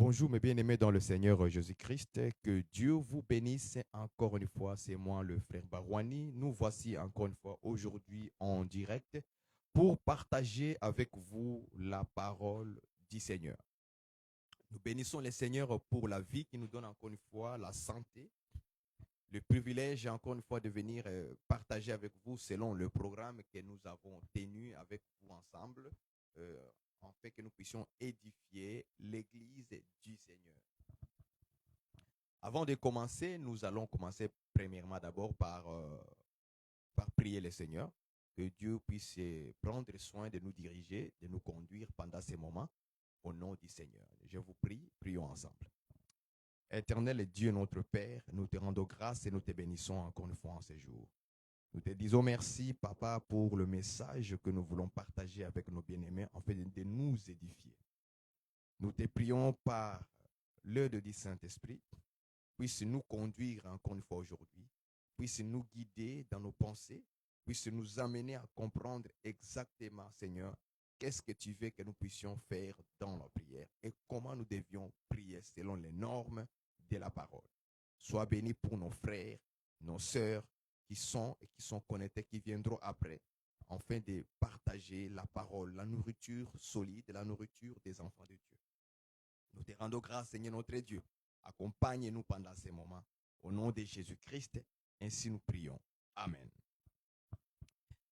Bonjour mes bien-aimés dans le Seigneur Jésus-Christ, que Dieu vous bénisse encore une fois, c'est moi le frère Barouani. Nous voici encore une fois aujourd'hui en direct pour partager avec vous la parole du Seigneur. Nous bénissons le Seigneur pour la vie qui nous donne encore une fois la santé, le privilège encore une fois de venir partager avec vous selon le programme que nous avons tenu avec vous ensemble, euh, en fait que nous puissions édifier l'Église du Seigneur. Avant de commencer, nous allons commencer premièrement d'abord par prier le Seigneur, que Dieu puisse prendre soin de nous diriger, de nous conduire pendant ces moments, au nom du Seigneur. Je vous prie, prions ensemble. Éternel Dieu notre Père, nous te rendons grâce et nous te bénissons encore une fois en ce jour. Nous te disons merci, Papa, pour le message que nous voulons partager avec nos bien-aimés, en fait de nous édifier. Nous te prions par l'œuvre du Saint-Esprit, puisse nous conduire encore une fois aujourd'hui, puisse nous guider dans nos pensées, puisse nous amener à comprendre exactement, Seigneur, qu'est-ce que tu veux que nous puissions faire dans la prière et comment nous devions prier selon les normes de la parole. Sois béni pour nos frères, nos sœurs qui sont et qui sont connectés, qui viendront après, afin de partager la parole, la nourriture solide, la nourriture des enfants de Dieu. Nous te rendons grâce, Seigneur notre Dieu. Accompagne-nous pendant ces moments. Au nom de Jésus-Christ, ainsi nous prions. Amen.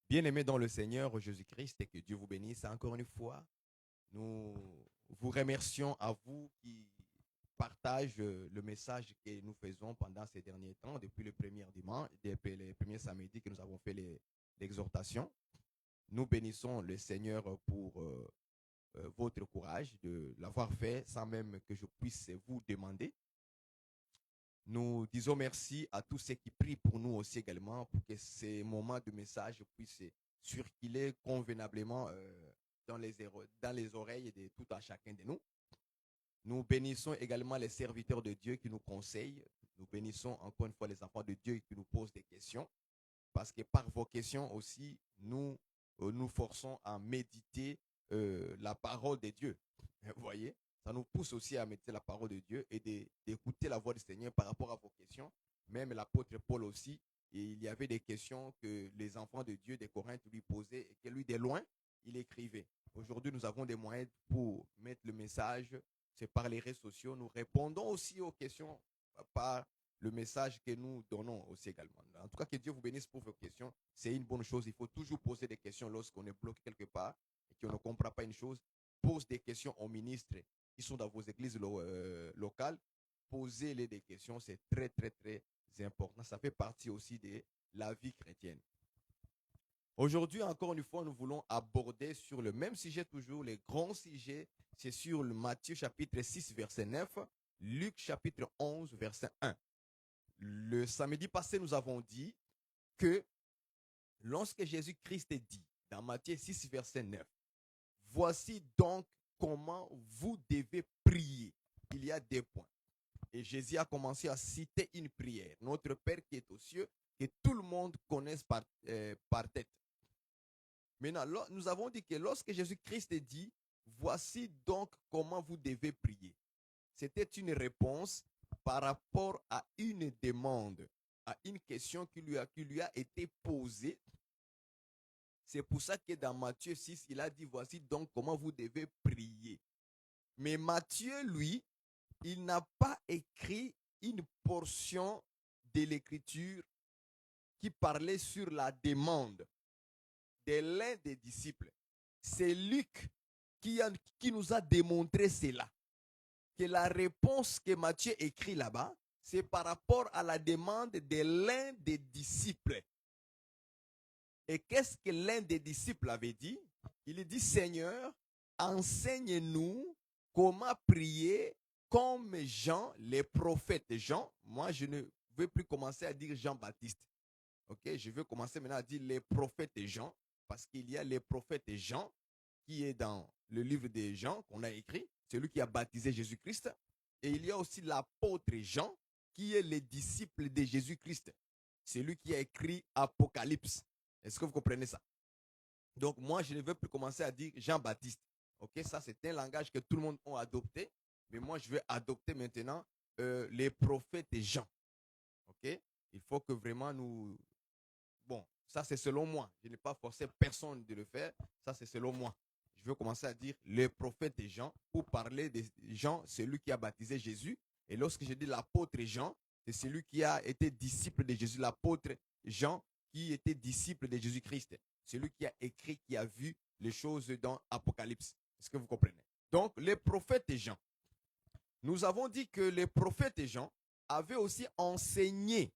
Bien-aimés dans le Seigneur Jésus-Christ, et que Dieu vous bénisse encore une fois. Nous vous remercions à vous qui partagent le message que nous faisons pendant ces derniers temps, depuis le premier dimanche, depuis les premiers samedis que nous avons fait l'exhortation. Nous bénissons le Seigneur pour votre courage de l'avoir fait sans même que je puisse vous demander. Nous disons merci à tous ceux qui prient pour nous aussi également, pour que ces moments de message puissent circuler convenablement dans les oreilles de tout un chacun de nous. Nous bénissons également les serviteurs de Dieu qui nous conseillent. Nous bénissons encore une fois les enfants de Dieu qui nous posent des questions, parce que par vos questions aussi, nous nous forçons à méditer la parole de Dieu. Vous voyez, ça nous pousse aussi à méditer la parole de Dieu et d'écouter la voix du Seigneur par rapport à vos questions. Même l'apôtre Paul aussi, il y avait des questions que les enfants de Dieu des Corinthe lui posaient et que lui, de loin, il écrivait. Aujourd'hui, nous avons des moyens pour mettre le message, c'est par les réseaux sociaux. Nous répondons aussi aux questions par le message que nous donnons aussi également. En tout cas, que Dieu vous bénisse pour vos questions. C'est une bonne chose. Il faut toujours poser des questions lorsqu'on est bloqué quelque part et qu'on ne comprend pas une chose. Pose des questions aux ministres qui sont dans vos églises locales. Posez-les des questions. C'est très, très, très important. Ça fait partie aussi de la vie chrétienne. Aujourd'hui, encore une fois, nous voulons aborder sur le même sujet toujours, les grands sujets. C'est sur le Matthieu chapitre 6, verset 9, Luc chapitre 11, verset 1. Le samedi passé, nous avons dit que lorsque Jésus-Christ dit dans Matthieu 6, verset 9, voici donc comment vous devez prier. Il y a des points. Et Jésus a commencé à citer une prière. Notre Père qui est aux cieux, que tout le monde connaisse par tête. Maintenant, nous avons dit que lorsque Jésus-Christ dit, voici donc comment vous devez prier, c'était une réponse par rapport à une demande, à une question qui lui a été posée. C'est pour ça que dans Matthieu 6, il a dit, voici donc comment vous devez prier. Mais Matthieu, lui, il n'a pas écrit une portion de l'écriture qui parlait sur la demande de l'un des disciples. C'est Luc qui nous a démontré cela. Que la réponse que Matthieu écrit là-bas, c'est par rapport à la demande de l'un des disciples. Et qu'est-ce que l'un des disciples avait dit? Il dit, Seigneur, enseigne-nous comment prier comme Jean, les prophètes Jean. Moi, je ne veux plus commencer à dire Jean-Baptiste. Ok, je veux commencer maintenant à dire les prophètes Jean, parce qu'il y a les prophètes Jean qui est dans le livre de Jean qu'on a écrit, celui qui a baptisé Jésus-Christ. Et il y a aussi l'apôtre Jean qui est le disciple de Jésus-Christ. C'est lui qui a écrit Apocalypse. Est-ce que vous comprenez ça? Donc moi, je ne veux plus commencer à dire Jean-Baptiste. Ok, ça c'est un langage que tout le monde a adopté. mais moi, je vais adopter maintenant les prophètes et Jean. OK? Il faut que vraiment nous... Bon, ça c'est selon moi. Je n'ai pas forcé personne de le faire. Ça c'est selon moi. Je veux commencer à dire les prophètes et Jean pour parler de Jean, celui qui a baptisé Jésus. Et lorsque je dis l'apôtre Jean, c'est celui qui a été disciple de Jésus. L'apôtre Jean qui était disciple de Jésus-Christ. Celui qui a écrit, qui a vu les choses dans Apocalypse. Est-ce que vous comprenez? Donc, les prophètes et Jean. Nous avons dit que les prophètes et Jean avaient aussi enseigné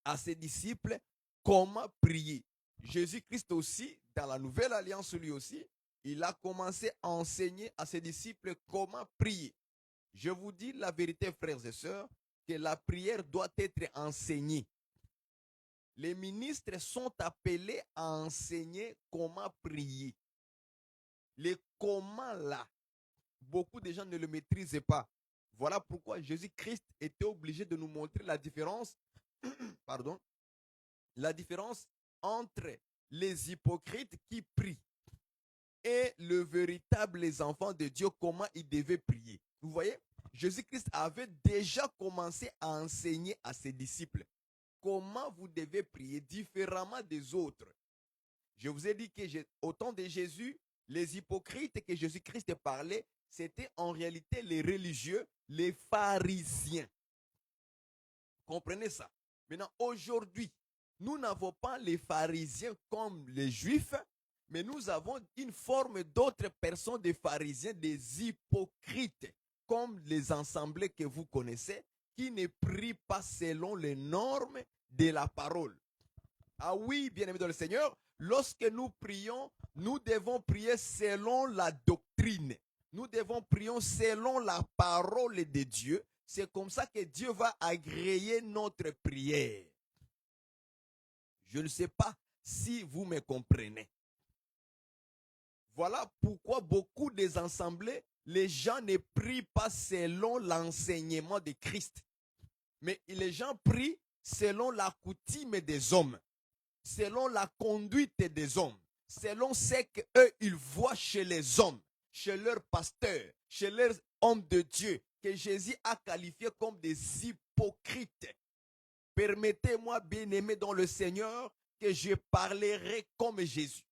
à ses disciples comment prier. Jésus-Christ aussi, dans la nouvelle alliance, lui aussi, il a commencé à enseigner à ses disciples comment prier. Je vous dis la vérité, frères et sœurs, que la prière doit être enseignée. Les ministres sont appelés à enseigner comment prier. Les comment là, beaucoup de gens ne le maîtrisent pas. Voilà pourquoi Jésus-Christ était obligé de nous montrer la différence, pardon, la différence entre les hypocrites qui prient et le véritable les enfants de Dieu, comment ils devaient prier. Vous voyez, Jésus-Christ avait déjà commencé à enseigner à ses disciples comment vous devez prier différemment des autres. Je vous ai dit que au temps de Jésus, les hypocrites que Jésus-Christ parlait, c'était en réalité les religieux, les pharisiens. Comprenez ça. Maintenant, aujourd'hui, nous n'avons pas les pharisiens comme les juifs, mais nous avons une forme d'autres personnes des pharisiens, des hypocrites, comme les assemblées que vous connaissez, qui ne prient pas selon les normes de la parole. Ah oui, bien-aimés dans le Seigneur, lorsque nous prions, nous devons prier selon la doctrine. Nous devons prier selon la parole de Dieu. C'est comme ça que Dieu va agréer notre prière. Je ne sais pas si vous me comprenez. Voilà pourquoi beaucoup des assemblées, les gens ne prient pas selon l'enseignement de Christ. Mais les gens prient selon la coutume des hommes, selon la conduite des hommes, selon ce qu'eux ils voient chez les hommes, chez leurs pasteurs, chez leurs hommes de Dieu, que Jésus a qualifiés comme des hypocrites. Permettez-moi, bien-aimés dans le Seigneur, que je parlerai comme Jésus.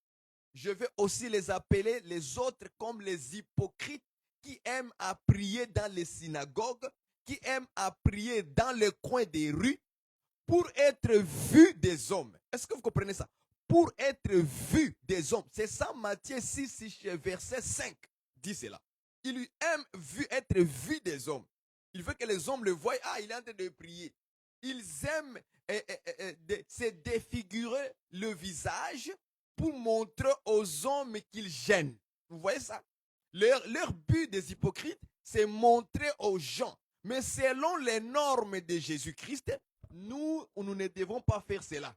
Je vais aussi les appeler les autres comme les hypocrites qui aiment à prier dans les synagogues, qui aiment à prier dans les coins des rues pour être vus des hommes. Est-ce que vous comprenez ça? Pour être vus des hommes. C'est ça Matthieu 6, verset 5 dit cela. Il aime être vu des hommes. Il veut que les hommes le voient. Ah, il est en train de prier. Ils aiment se défigurer le visage pour montrer aux hommes qu'ils gênent. Vous voyez ça? Leur but des hypocrites, c'est montrer aux gens. Mais selon les normes de Jésus-Christ, nous ne devons pas faire cela.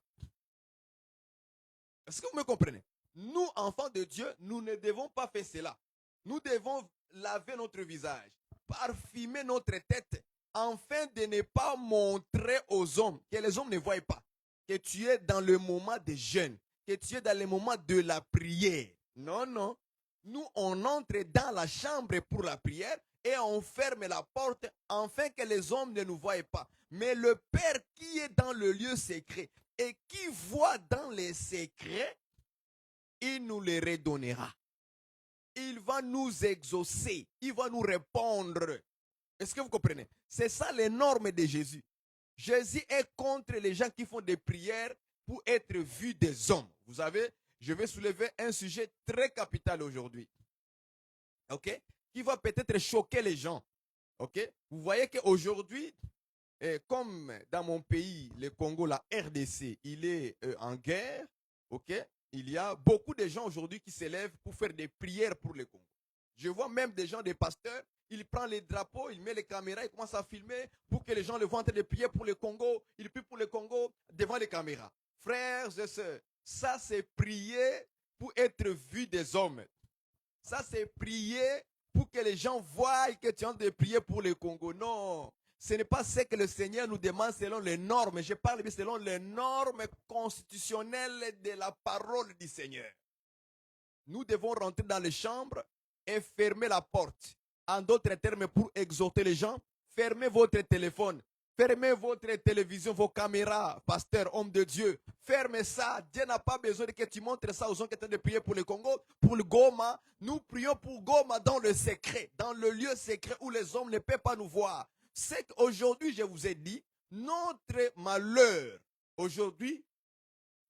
Est-ce que vous me comprenez? Nous, enfants de Dieu, nous ne devons pas faire cela. Nous devons laver notre visage, parfumer notre tête, afin de ne pas montrer aux hommes, que les hommes ne voient pas, que tu es dans le moment de jeûne, que tu es dans le moment de la prière. Non, non. Nous, on entre dans la chambre pour la prière et on ferme la porte afin que les hommes ne nous voient pas. Mais le Père qui est dans le lieu secret et qui voit dans les secrets, il nous les redonnera. Il va nous exaucer. Il va nous répondre. Est-ce que vous comprenez? C'est ça les normes de Jésus. Jésus est contre les gens qui font des prières pour être vus des hommes. Vous savez, je vais soulever un sujet très capital aujourd'hui. OK? Qui va peut-être choquer les gens. OK? Vous voyez qu'aujourd'hui, comme dans mon pays, le Congo, la RDC, il est en guerre. OK? Il y a beaucoup de gens aujourd'hui qui s'élèvent pour faire des prières pour le Congo. Je vois même des gens, des pasteurs, il prend les drapeaux, il met les caméras, il commence à filmer pour que les gens le voient en train de prier pour le Congo. Il prie pour le Congo devant les caméras. Frères et sœurs, ça c'est prier pour être vu des hommes. Ça c'est prier pour que les gens voient que tu es en train de prier pour le Congo. Non, ce n'est pas ce que le Seigneur nous demande selon les normes. Je parle selon les normes constitutionnelles de la parole du Seigneur. Nous devons rentrer dans les chambres et fermer la porte. En d'autres termes, pour exhorter les gens, fermez votre téléphone. Fermez votre télévision, vos caméras, pasteur, homme de Dieu. Fermez ça. Dieu n'a pas besoin de que tu montres ça aux gens qui sont en train de prier pour le Congo, pour le Goma. Nous prions pour Goma dans le secret, dans le lieu secret où les hommes ne peuvent pas nous voir. C'est qu'aujourd'hui, je vous ai dit, notre malheur, aujourd'hui,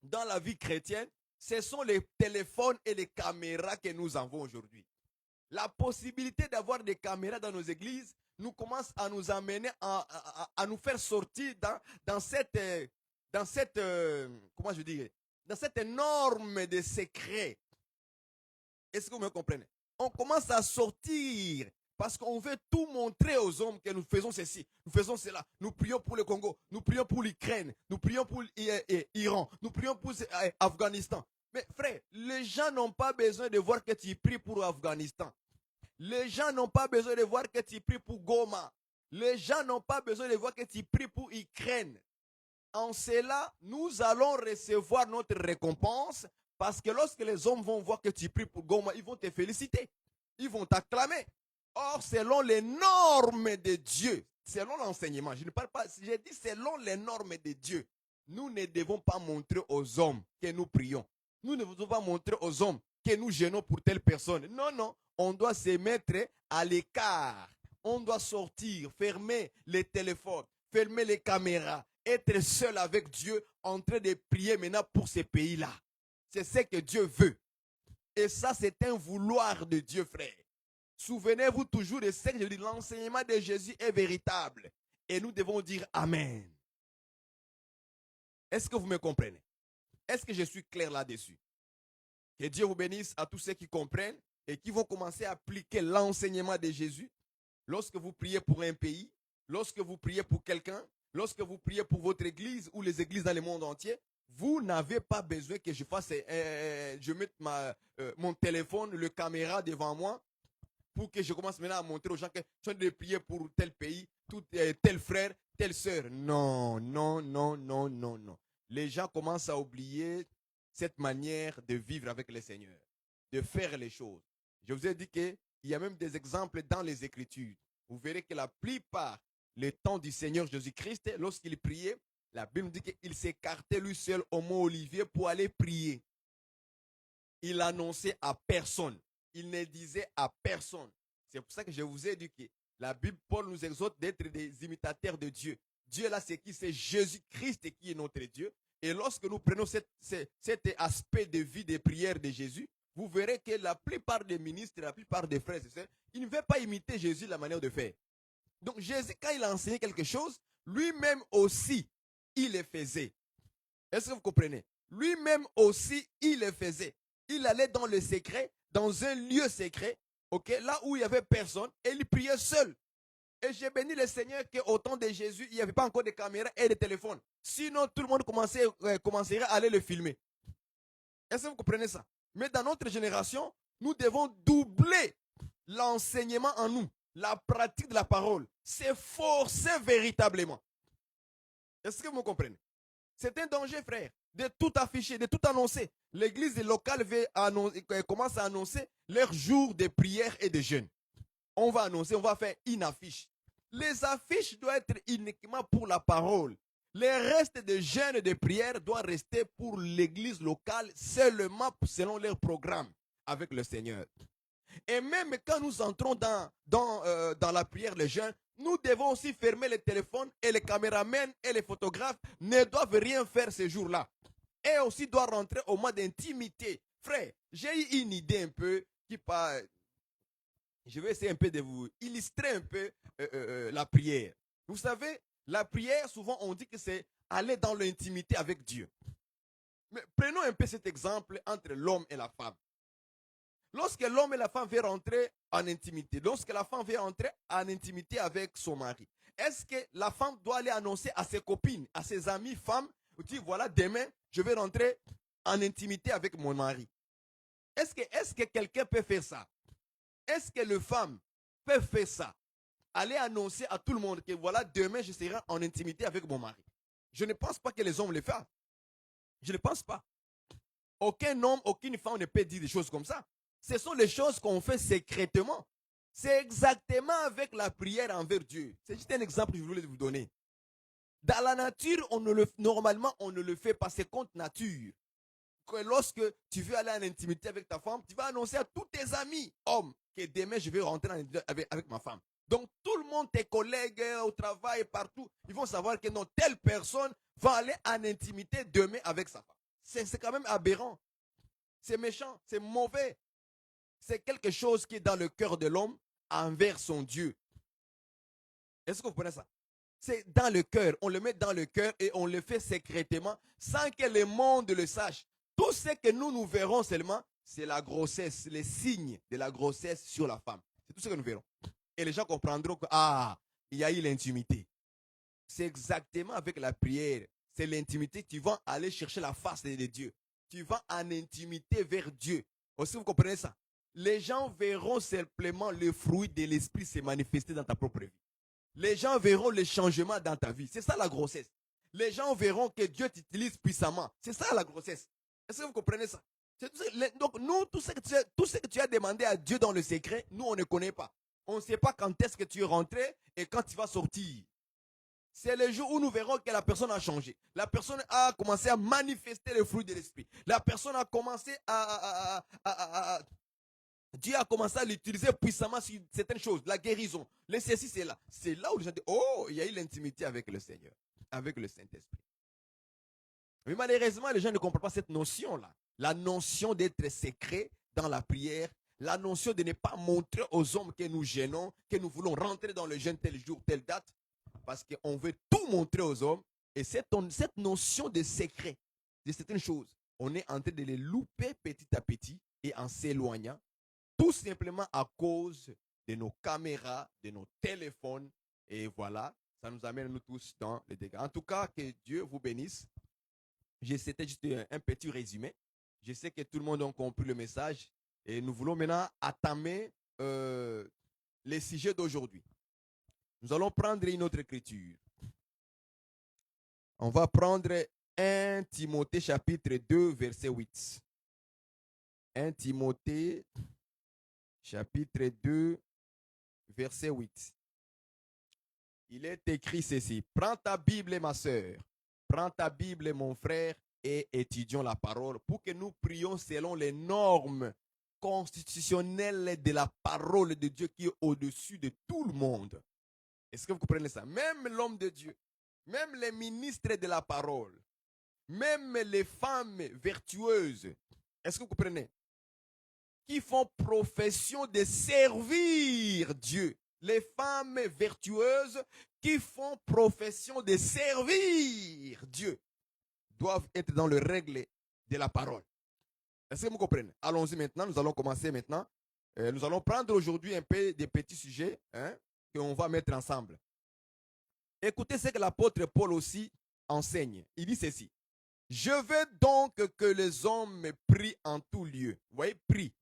dans la vie chrétienne, ce sont les téléphones et les caméras que nous avons aujourd'hui. La possibilité d'avoir des caméras dans nos églises nous commence à nous amener à nous faire sortir dans cette comment je dirais, dans cette norme de secret. Est-ce que vous me comprenez? On commence à sortir parce qu'on veut tout montrer aux hommes que nous faisons ceci, nous faisons cela. Nous prions pour le Congo, nous prions pour l'Ukraine, nous prions pour l'Iran, nous prions pour l'Afghanistan. Mais frère, les gens n'ont pas besoin de voir que tu pries pour l'Afghanistan. Les gens n'ont pas besoin de voir que tu pries pour Goma. Les gens n'ont pas besoin de voir que tu pries pour Ukraine. En cela, nous allons recevoir notre récompense parce que lorsque les hommes vont voir que tu pries pour Goma, ils vont te féliciter. Ils vont t'acclamer. Or, selon les normes de Dieu, selon l'enseignement, je ne parle pas, j'ai dit selon les normes de Dieu, nous ne devons pas montrer aux hommes que nous prions. Nous ne devons pas montrer aux hommes que nous gênons pour telle personne. Non, non. On doit se mettre à l'écart. On doit sortir, fermer les téléphones, fermer les caméras, être seul avec Dieu en train de prier maintenant pour ces pays-là. C'est ce que Dieu veut. Et ça, c'est un vouloir de Dieu, frère. Souvenez-vous toujours de ce que je dis, l'enseignement de Jésus est véritable. Et nous devons dire Amen. Est-ce que vous me comprenez? Est-ce que je suis clair là-dessus? Que Dieu vous bénisse à tous ceux qui comprennent et qui vont commencer à appliquer l'enseignement de Jésus lorsque vous priez pour un pays, lorsque vous priez pour quelqu'un, lorsque vous priez pour votre église ou les églises dans le monde entier. Vous n'avez pas besoin que je fasse, je mette mon téléphone, le caméra devant moi pour que je commence maintenant à montrer aux gens que je suis en train de prier pour tel pays, tel frère, telle sœur. Non, non, non, non, non, non. Les gens commencent à oublier cette manière de vivre avec le Seigneur, de faire les choses. Je vous ai dit qu'il y a même des exemples dans les Écritures. Vous verrez que la plupart, le temps du Seigneur Jésus-Christ, lorsqu'il priait, la Bible dit qu'il s'écartait lui seul au mont Olivier pour aller prier. Il annonçait à personne. Il ne disait à personne. C'est pour ça que je vous ai dit que la Bible, Paul nous exhorte d'être des imitateurs de Dieu. Dieu là, c'est qui? C'est Jésus-Christ qui est notre Dieu. Et lorsque nous prenons cet aspect de vie de prière de Jésus, vous verrez que la plupart des ministres, la plupart des frères et sœurs, ils ne veulent pas imiter Jésus la manière de faire. Donc Jésus, quand il a enseigné quelque chose, lui-même aussi, il le faisait. Est-ce que vous comprenez? Lui-même aussi, il le faisait. Il allait dans le secret, dans un lieu secret, okay, là où il n'y avait personne, et il priait seul. Et j'ai béni le Seigneur qu'au temps de Jésus, il n'y avait pas encore de caméras et de téléphones. Sinon, tout le monde commencerait à aller le filmer. Est-ce que vous comprenez ça? Mais dans notre génération, nous devons doubler l'enseignement en nous, la pratique de la parole. C'est forcer véritablement. Est-ce que vous me comprenez? C'est un danger, frère, de tout afficher, de tout annoncer. L'église locale commence à annoncer leur jour de prière et de jeûne. On va annoncer, on va faire une affiche. Les affiches doivent être uniquement pour la parole. Les restes de jeûne et de prière doivent rester pour l'église locale seulement selon leur programme avec le Seigneur. Et même quand nous entrons dans la prière, le jeûne, nous devons aussi fermer les téléphones et les caméramans et les photographes ne doivent rien faire ce jour-là. Et aussi doivent rentrer au mois d'intimité. Frère, j'ai eu une idée un peu qui parle. Je vais essayer un peu de vous illustrer un peu la prière. Vous savez, la prière, souvent on dit que c'est aller dans l'intimité avec Dieu. Mais prenons un peu cet exemple entre l'homme et la femme. Lorsque l'homme et la femme veulent rentrer en intimité, lorsque la femme veut rentrer en intimité avec son mari, est-ce que la femme doit aller annoncer à ses copines, à ses amies femmes, dire voilà, demain, je vais rentrer en intimité avec mon mari? Est-ce que quelqu'un peut faire ça? Est-ce que les femmes peuvent faire ça? Aller annoncer à tout le monde que voilà, demain, je serai en intimité avec mon mari. Je ne pense pas que les hommes le fassent. Je ne pense pas. Aucun homme, aucune femme ne peut dire des choses comme ça. Ce sont les choses qu'on fait secrètement. C'est exactement avec la prière envers Dieu. C'est juste un exemple que je voulais vous donner. Dans la nature, normalement, on ne le fait pas. C'est contre nature. Que lorsque tu veux aller en intimité avec ta femme, tu vas annoncer à tous tes amis, hommes, que demain je vais rentrer avec ma femme. Donc tout le monde, tes collègues au travail, partout, ils vont savoir que non, telle personne va aller en intimité demain avec sa femme. C'est quand même aberrant. C'est méchant, c'est mauvais. C'est quelque chose qui est dans le cœur de l'homme envers son Dieu. Est-ce que vous comprenez ça? C'est dans le cœur. On le met dans le cœur et on le fait secrètement sans que le monde le sache. Tout ce que nous verrons seulement, c'est la grossesse, les signes de la grossesse sur la femme. C'est tout ce que nous verrons. Et les gens comprendront que, il y a eu l'intimité. C'est exactement avec la prière. C'est l'intimité. Tu vas aller chercher la face de Dieu. Tu vas en intimité vers Dieu. Aussi, vous comprenez ça? Les gens verront simplement le fruit de l'esprit se manifester dans ta propre vie. Les gens verront les changements dans ta vie. C'est ça la grossesse. Les gens verront que Dieu t'utilise puissamment. C'est ça la grossesse. Est-ce que vous comprenez ça? Donc nous, tout ce que tu as demandé à Dieu dans le secret, nous, on ne connaît pas. On ne sait pas quand est-ce que tu es rentré et quand tu vas sortir. C'est le jour où nous verrons que la personne a changé. La personne a commencé à manifester le fruit de l'esprit. La personne a commencé Dieu a commencé à l'utiliser puissamment sur certaines choses, la guérison, les ceci, c'est là. C'est là où les gens disent, oh, il y a eu l'intimité avec le Seigneur, avec le Saint-Esprit. Mais malheureusement, les gens ne comprennent pas cette notion-là. La notion d'être secret dans la prière, la notion de ne pas montrer aux hommes que nous gênons, que nous voulons rentrer dans le jeûne tel jour, telle date, parce qu'on veut tout montrer aux hommes. Et cette notion de secret, de certaines choses, on est en train de les louper petit à petit et en s'éloignant, tout simplement à cause de nos caméras, de nos téléphones. Et voilà, ça nous amène nous tous dans les dégâts. En tout cas, que Dieu vous bénisse. C'était juste un petit résumé. Je sais que tout le monde a compris le message. Et nous voulons maintenant attamer les sujets d'aujourd'hui. Nous allons prendre une autre écriture. On va prendre 1 Timothée chapitre 2, verset 8. 1 Timothée chapitre 2, verset 8. Il est écrit ceci. Prends ta Bible, ma sœur. Prends ta Bible, mon frère, et étudions la parole pour que nous prions selon les normes constitutionnelles de la parole de Dieu qui est au-dessus de tout le monde. Est-ce que vous comprenez ça? Même l'homme de Dieu, même les ministres de la parole, même les femmes vertueuses, est-ce que vous comprenez? Qui font profession de servir Dieu. Les femmes vertueuses qui font profession de servir Dieu doivent être dans le règle de la parole. Est-ce que vous comprenez? Allons-y maintenant, nous allons commencer maintenant. Nous allons prendre aujourd'hui un peu des petits sujets qu'on va mettre ensemble. Écoutez ce que l'apôtre Paul aussi enseigne. Il dit ceci. Je veux donc que les hommes prient en tout lieu. Vous voyez,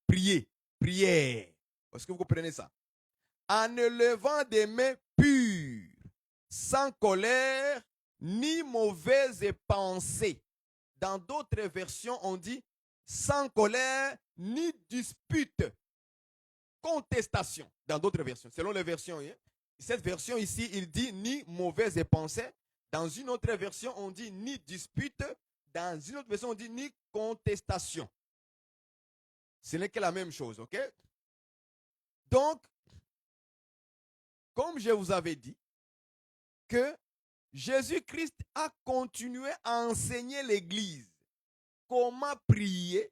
prier, prière. Est-ce que vous comprenez ça? En élevant des mains pures, sans colère, ni mauvaises pensées. Dans d'autres versions, on dit sans colère, ni dispute, contestation. Dans d'autres versions, selon les versions. Cette version ici, il dit ni mauvaises pensées. Dans une autre version, on dit ni dispute. Dans une autre version, on dit ni contestation. Ce n'est que la même chose, ok? Donc, comme je vous avais dit, que Jésus-Christ a continué à enseigner l'Église comment prier,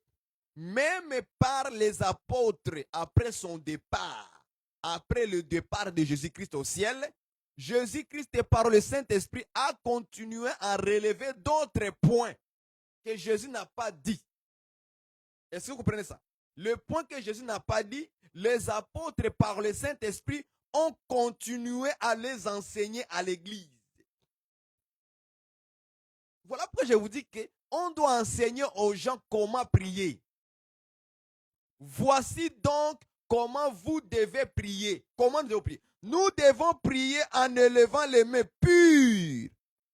même par les apôtres après son départ, après le départ de Jésus-Christ au ciel. Jésus-Christ, par le Saint-Esprit, a continué à relever d'autres points que Jésus n'a pas dit. Est-ce que vous comprenez ça? Le point que Jésus n'a pas dit, les apôtres par le Saint-Esprit ont continué à les enseigner à l'Église. Voilà pourquoi je vous dis qu'on doit enseigner aux gens comment prier. Voici donc comment vous devez prier. Comment nous devons prier? Nous devons prier en élevant les mains pures,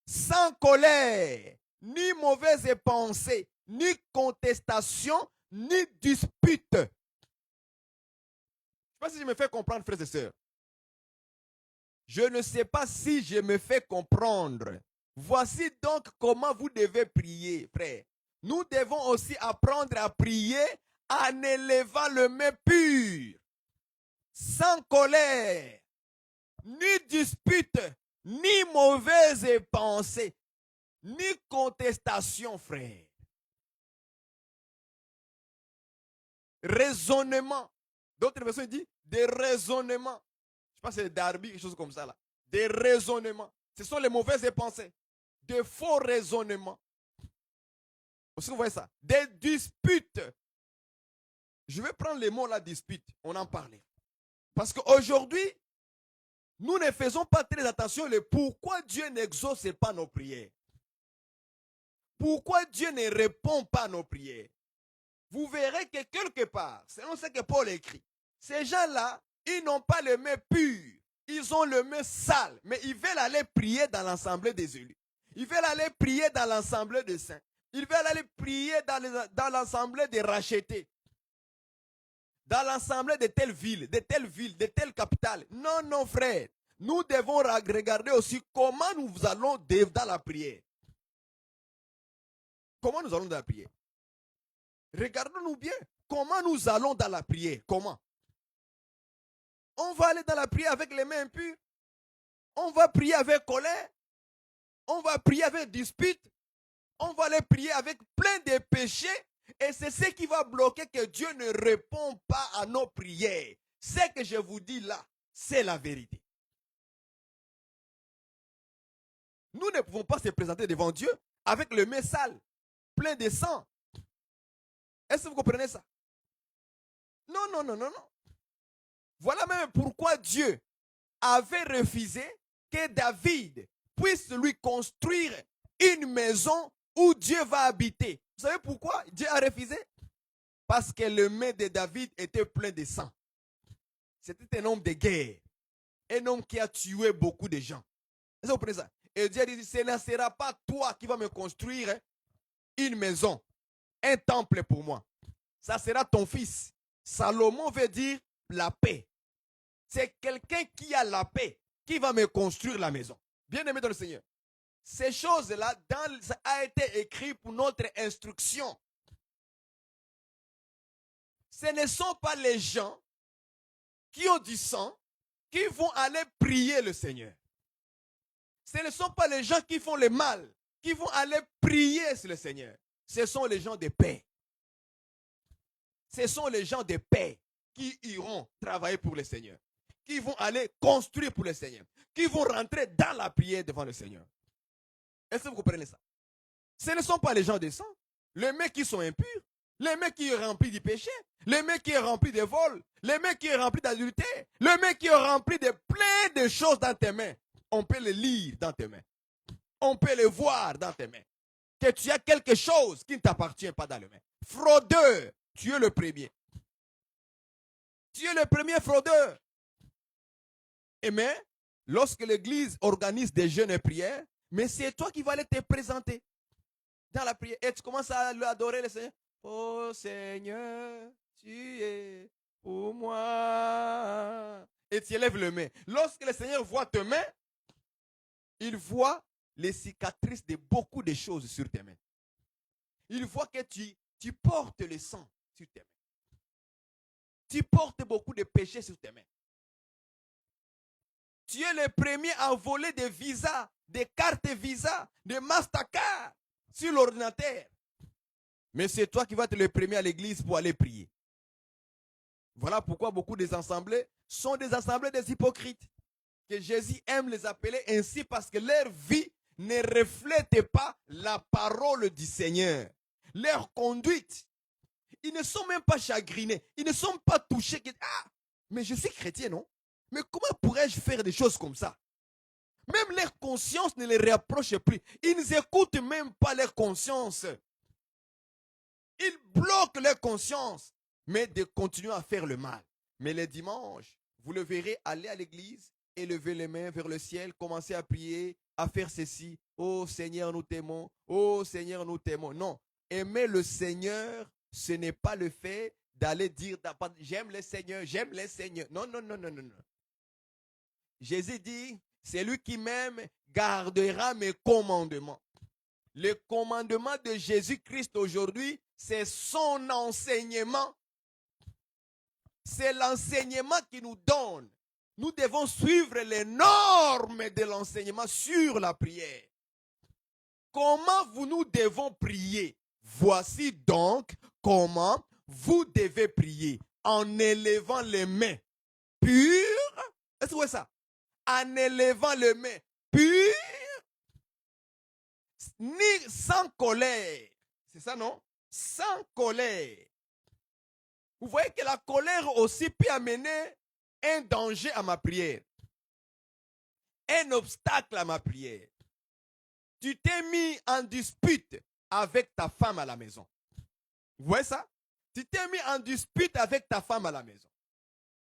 sans colère, ni mauvaises pensées, ni contestation, ni dispute. Je ne sais sais pas si je me fais comprendre, frères et sœurs. Je ne sais pas si je me fais comprendre. Voici donc comment vous devez prier, frère. Nous devons aussi apprendre à prier en élevant le main pur, sans colère, ni dispute, ni mauvaise pensée, ni contestation, frère. Raisonnement. D'autres versions disent des raisonnements. Je pense que c'est Darby, quelque chose comme ça là. Des raisonnements. Ce sont les mauvaises pensées. Des faux raisonnements. Est-ce que vous voyez ça? Des disputes. Je vais prendre les mots là, dispute. On en parlait. Parce qu'aujourd'hui, nous ne faisons pas très attention à pourquoi Dieu n'exauce pas nos prières. Pourquoi Dieu ne répond pas à nos prières. Vous verrez que quelque part, selon ce que Paul écrit, ces gens-là, ils n'ont pas le main pur. Ils ont le main sale. Mais ils veulent aller prier dans l'assemblée des élus. Ils veulent aller prier dans l'assemblée des saints. Ils veulent aller prier dans l'assemblée des rachetés. Dans l'assemblée de telle ville, de telle capitale. Non, non, frère. Nous devons regarder aussi comment nous allons dans la prière. Comment nous allons dans la prière? Regardons-nous bien. Comment nous allons dans la prière? Comment? On va aller dans la prière avec les mains impures. On va prier avec colère. On va prier avec dispute. On va aller prier avec plein de péchés. Et c'est ce qui va bloquer que Dieu ne répond pas à nos prières. Ce que je vous dis là, c'est la vérité. Nous ne pouvons pas se présenter devant Dieu avec le main sale, plein de sang. Est-ce que vous comprenez ça? Non, non, non, non, non. Voilà même pourquoi Dieu avait refusé que David puisse lui construire une maison où Dieu va habiter. Vous savez pourquoi Dieu a refusé? Parce que le main de David était plein de sang. C'était un homme de guerre. Un homme qui a tué beaucoup de gens. Est-ce que vous comprenez ça? Et Dieu dit, ce ne sera pas toi qui vas me construire une maison, un temple pour moi. Ça sera ton fils. Salomon veut dire la paix. C'est quelqu'un qui a la paix qui va me construire la maison. Bien-aimé dans le Seigneur. Ces choses-là, ça a été écrit pour notre instruction. Ce ne sont pas les gens qui ont du sang qui vont aller prier le Seigneur. Ce ne sont pas les gens qui font le mal qui vont aller prier sur le Seigneur. Ce sont les gens de paix. Ce sont les gens de paix qui iront travailler pour le Seigneur, qui vont aller construire pour le Seigneur, qui vont rentrer dans la prière devant le Seigneur. Est-ce que vous comprenez ça? Ce ne sont pas les gens de sang, les mecs qui sont impurs, les mecs qui sont remplis du péché, les mecs qui sont remplis de vol, les mecs qui sont remplis d'adultère, les mecs qui sont remplis de plein de choses dans tes mains. On peut les lire dans tes mains. On peut les voir dans tes mains. Que tu as quelque chose qui ne t'appartient pas dans les mains. Fraudeur, tu es le premier. Tu es le premier fraudeur. Et mais, lorsque l'église organise des jeûnes et prières, mais c'est toi qui vas aller te présenter dans la prière. Et tu commences à adorer le Seigneur. Oh Seigneur, tu es pour moi. Et tu élèves le main. Lorsque le Seigneur voit tes mains, il voit les cicatrices de beaucoup de choses sur tes mains. Il voit que tu portes le sang sur tes mains. Tu portes beaucoup de péchés sur tes mains. Tu es le premier à voler des visas, des cartes Visa, des Mastercard sur l'ordinateur. Mais c'est toi qui vas être le premier à l'église pour aller prier. Voilà pourquoi beaucoup des assemblées sont des assemblées des hypocrites. Que Jésus aime les appeler ainsi parce que leur vie ne reflète pas la parole du Seigneur. Leur conduite. Ils ne sont même pas chagrinés. Ils ne sont pas touchés. Ah, mais je suis chrétien, non? Mais comment pourrais-je faire des choses comme ça? Même leur conscience ne les rapproche plus. Ils n'écoutent même pas leur conscience. Ils bloquent leur conscience, mais de continuer à faire le mal. Mais les dimanches, vous le verrez aller à l'église, élever les mains vers le ciel, commencer à prier, à faire ceci. Oh Seigneur, nous t'aimons. Oh Seigneur, nous t'aimons. Non, aimer le Seigneur, ce n'est pas le fait d'aller dire j'aime le Seigneur, j'aime le Seigneur. Non, non, non, non, non, non. Jésus dit, celui qui m'aime gardera mes commandements. Le commandement de Jésus-Christ aujourd'hui, c'est son enseignement. C'est l'enseignement qu'il nous donne. Nous devons suivre les normes de l'enseignement sur la prière. Comment nous devons prier? Voici donc comment vous devez prier. En élevant les mains pures. Est-ce que vous voyez ça? En élevant les mains pures, ni sans colère. C'est ça, non? Sans colère. Vous voyez que la colère aussi peut amener un danger à ma prière. Un obstacle à ma prière. Tu t'es mis en dispute avec ta femme à la maison. Vous voyez ça? Tu t'es mis en dispute avec ta femme à la maison.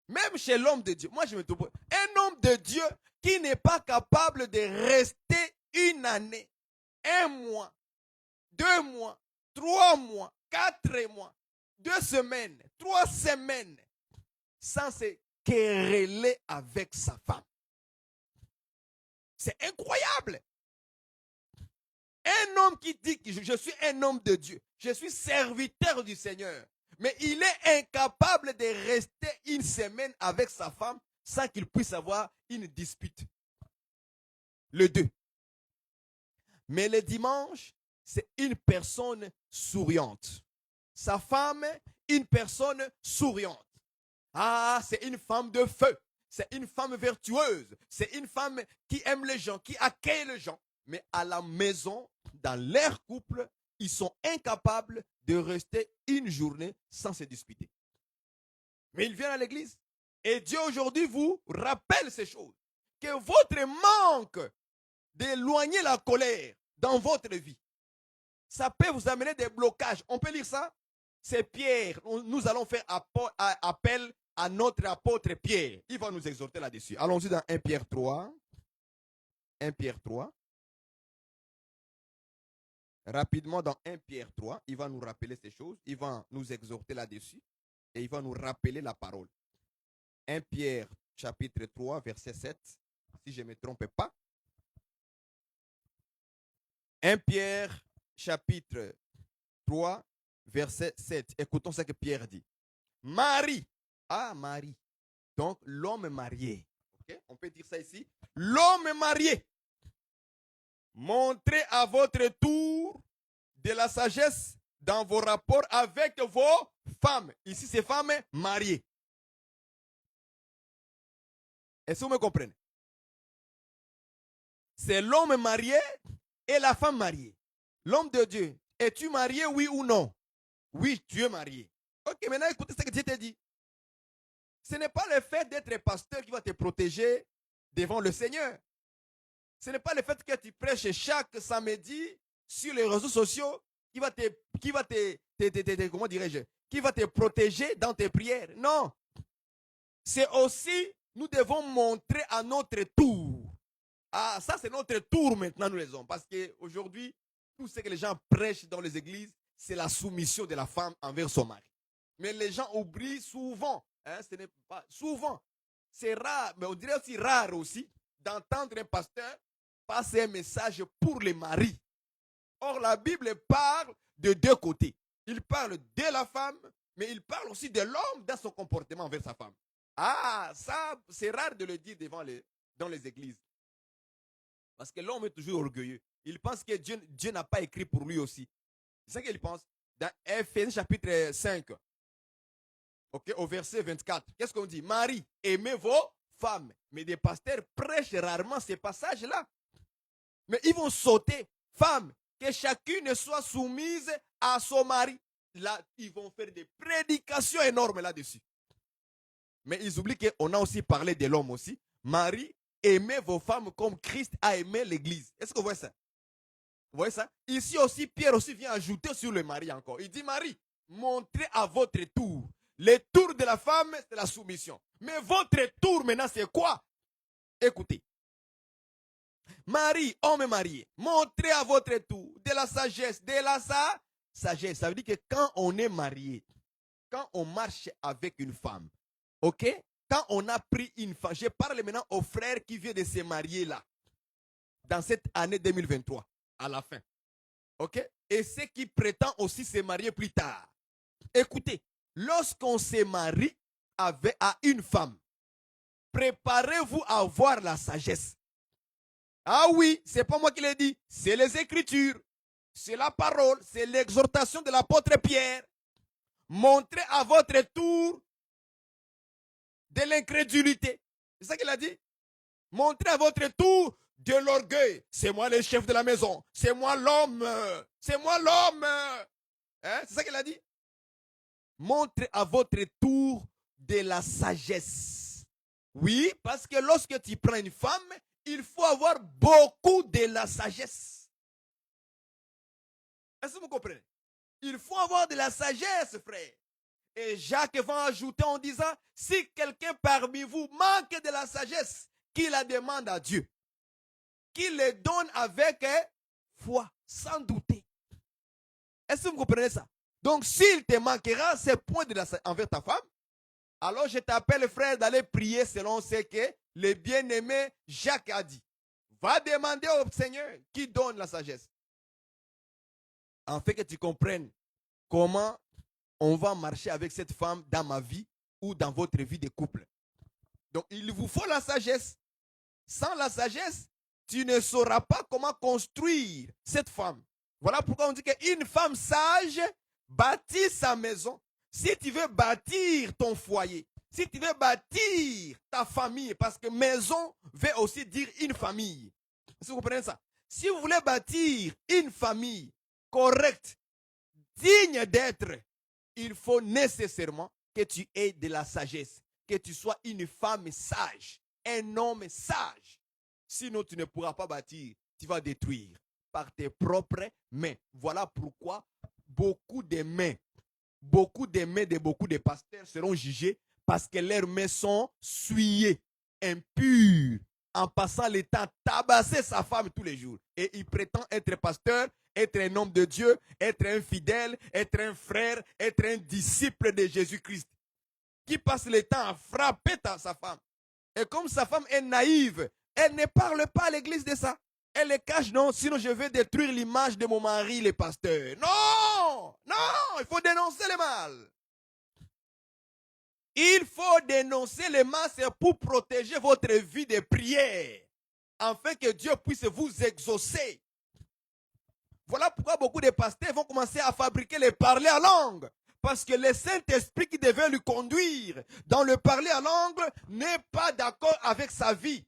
Même chez l'homme de Dieu. Moi, je me trouve. Un homme de Dieu qui n'est pas capable de rester une année, 1 mois, 2 mois, 3 mois, 4 mois, 2 semaines, 3 semaines, sans se quereller avec sa femme. C'est incroyable. Un homme qui dit que je suis un homme de Dieu, je suis serviteur du Seigneur, mais il est incapable de rester une semaine avec sa femme sans qu'il puisse avoir une dispute. Le 2. Mais le dimanche, c'est une personne souriante. Sa femme, une personne souriante. Ah, c'est une femme de feu. C'est une femme vertueuse. C'est une femme qui aime les gens, qui accueille les gens. Mais à la maison, dans leur couple, ils sont incapables de rester une journée sans se disputer. Mais ils viennent à l'église. Et Dieu aujourd'hui vous rappelle ces choses. Que votre manque d'éloigner la colère dans votre vie, ça peut vous amener des blocages. On peut lire ça? C'est Pierre. Nous allons faire appel à notre apôtre Pierre. Il va nous exhorter là-dessus. Allons-y dans 1 Pierre 3. 1 Pierre 3. Rapidement dans 1 Pierre 3, il va nous rappeler ces choses. Il va nous exhorter là-dessus. Et il va nous rappeler la parole. 1 Pierre chapitre 3, verset 7. Si je ne me trompe pas. 1 Pierre chapitre 3, verset 7. Écoutons ce que Pierre dit. Marie. Ah, Marie. Donc, l'homme marié. Okay? On peut dire ça ici. L'homme marié. Montrez à votre tour de la sagesse dans vos rapports avec vos femmes. Ici, c'est femmes mariées. Est-ce que vous me comprenez? C'est l'homme marié et la femme mariée. L'homme de Dieu, es-tu marié, oui ou non? Oui, tu es marié. Ok, maintenant écoutez ce que Dieu t'a dit. Ce n'est pas le fait d'être pasteur qui va te protéger devant le Seigneur. Ce n'est pas le fait que tu prêches chaque samedi sur les réseaux sociaux qui va te comment dirais-je, qui va te protéger dans tes prières. Non. C'est aussi, nous devons montrer à notre tour. Ah, ça c'est notre tour maintenant, nous les hommes. Parce qu'aujourd'hui, tout ce que les gens prêchent dans les églises, c'est la soumission de la femme envers son mari. Mais les gens oublient souvent, hein, ce n'est pas souvent, c'est rare, mais on dirait aussi rare aussi, d'entendre un pasteur passer un message pour les maris. Or, la Bible parle de 2 côtés. Il parle de la femme, mais il parle aussi de l'homme dans son comportement envers sa femme. Ah, ça, c'est rare de le dire dans les églises. Parce que l'homme est toujours orgueilleux. Il pense que Dieu n'a pas écrit pour lui aussi. C'est ça qu'il pense. Dans Ephésiens chapitre 5, okay, au verset 24, qu'est-ce qu'on dit? Marie, aimez vos femmes. Mais des pasteurs prêchent rarement ces passages-là. Mais ils vont sauter. Femmes, que chacune soit soumise à son mari. Là, ils vont faire des prédications énormes là-dessus. Mais ils oublient qu'on a aussi parlé de l'homme aussi. Marie, aimez vos femmes comme Christ a aimé l'église. Est-ce que vous voyez ça? Vous voyez ça? Ici aussi, Pierre aussi vient ajouter sur le mari encore. Il dit, Marie, montrez à votre tour. Le tour de la femme, c'est la soumission. Mais votre tour maintenant, c'est quoi? Écoutez. Marie, homme marié, montrez à votre tour de la sagesse, sagesse. Ça veut dire que quand on est marié, quand on marche avec une femme, ok? Quand on a pris une femme, je parle maintenant aux frères qui viennent de se marier là, dans cette année 2023, à la fin. Ok? Et ceux qui prétendent aussi se marier plus tard. Écoutez, lorsqu'on se marie à une femme, préparez-vous à avoir la sagesse. Ah oui, c'est pas moi qui l'ai dit, c'est les Écritures, c'est la parole, c'est l'exhortation de l'apôtre Pierre. Montrez à votre tour de l'incrédulité. C'est ça qu'il a dit. Montrez à votre tour de l'orgueil. C'est moi le chef de la maison. C'est moi l'homme. C'est moi l'homme. Hein? C'est ça qu'il a dit. Montrez à votre tour de la sagesse. Oui, parce que lorsque tu prends une femme, il faut avoir beaucoup de la sagesse. Est-ce que vous comprenez? Il faut avoir de la sagesse, frère. Et Jacques va ajouter en disant, si quelqu'un parmi vous manque de la sagesse, qu'il la demande à Dieu. Qu'il le donne avec foi, sans douter. Est-ce que vous comprenez ça? Donc, s'il te manquera ces points de la sagesse envers ta femme, alors je t'appelle, frère, d'aller prier selon ce que le bien-aimé Jacques a dit. Va demander au Seigneur qui donne la sagesse. En fait que tu comprennes comment on va marcher avec cette femme dans ma vie ou dans votre vie de couple. Donc, il vous faut la sagesse. Sans la sagesse, tu ne sauras pas comment construire cette femme. Voilà pourquoi on dit qu'une femme sage bâtit sa maison. Si tu veux bâtir ton foyer, si tu veux bâtir ta famille, parce que maison veut aussi dire une famille. Est-ce que vous comprenez ça? Si vous voulez bâtir une famille correcte, digne d'être, il faut nécessairement que tu aies de la sagesse, que tu sois une femme sage, un homme sage. Sinon, tu ne pourras pas bâtir, tu vas détruire par tes propres mains. Voilà pourquoi beaucoup de mains de beaucoup de pasteurs seront jugés parce que leurs mains sont souillées, impures, en passant le temps tabasser sa femme tous les jours. Et il prétend être pasteur, être un homme de Dieu, être un fidèle, être un frère, être un disciple de Jésus-Christ, qui passe le temps à frapper sa femme. Et comme sa femme est naïve, elle ne parle pas à l'église de ça. Elle le cache, non, sinon je vais détruire l'image de mon mari, le pasteur. Non, non, il faut dénoncer le mal. Il faut dénoncer le mal, c'est pour protéger votre vie de prière, afin que Dieu puisse vous exaucer. Voilà pourquoi beaucoup de pasteurs vont commencer à fabriquer les parler en langue. Parce que le Saint-Esprit qui devait lui conduire dans le parler en langue n'est pas d'accord avec sa vie.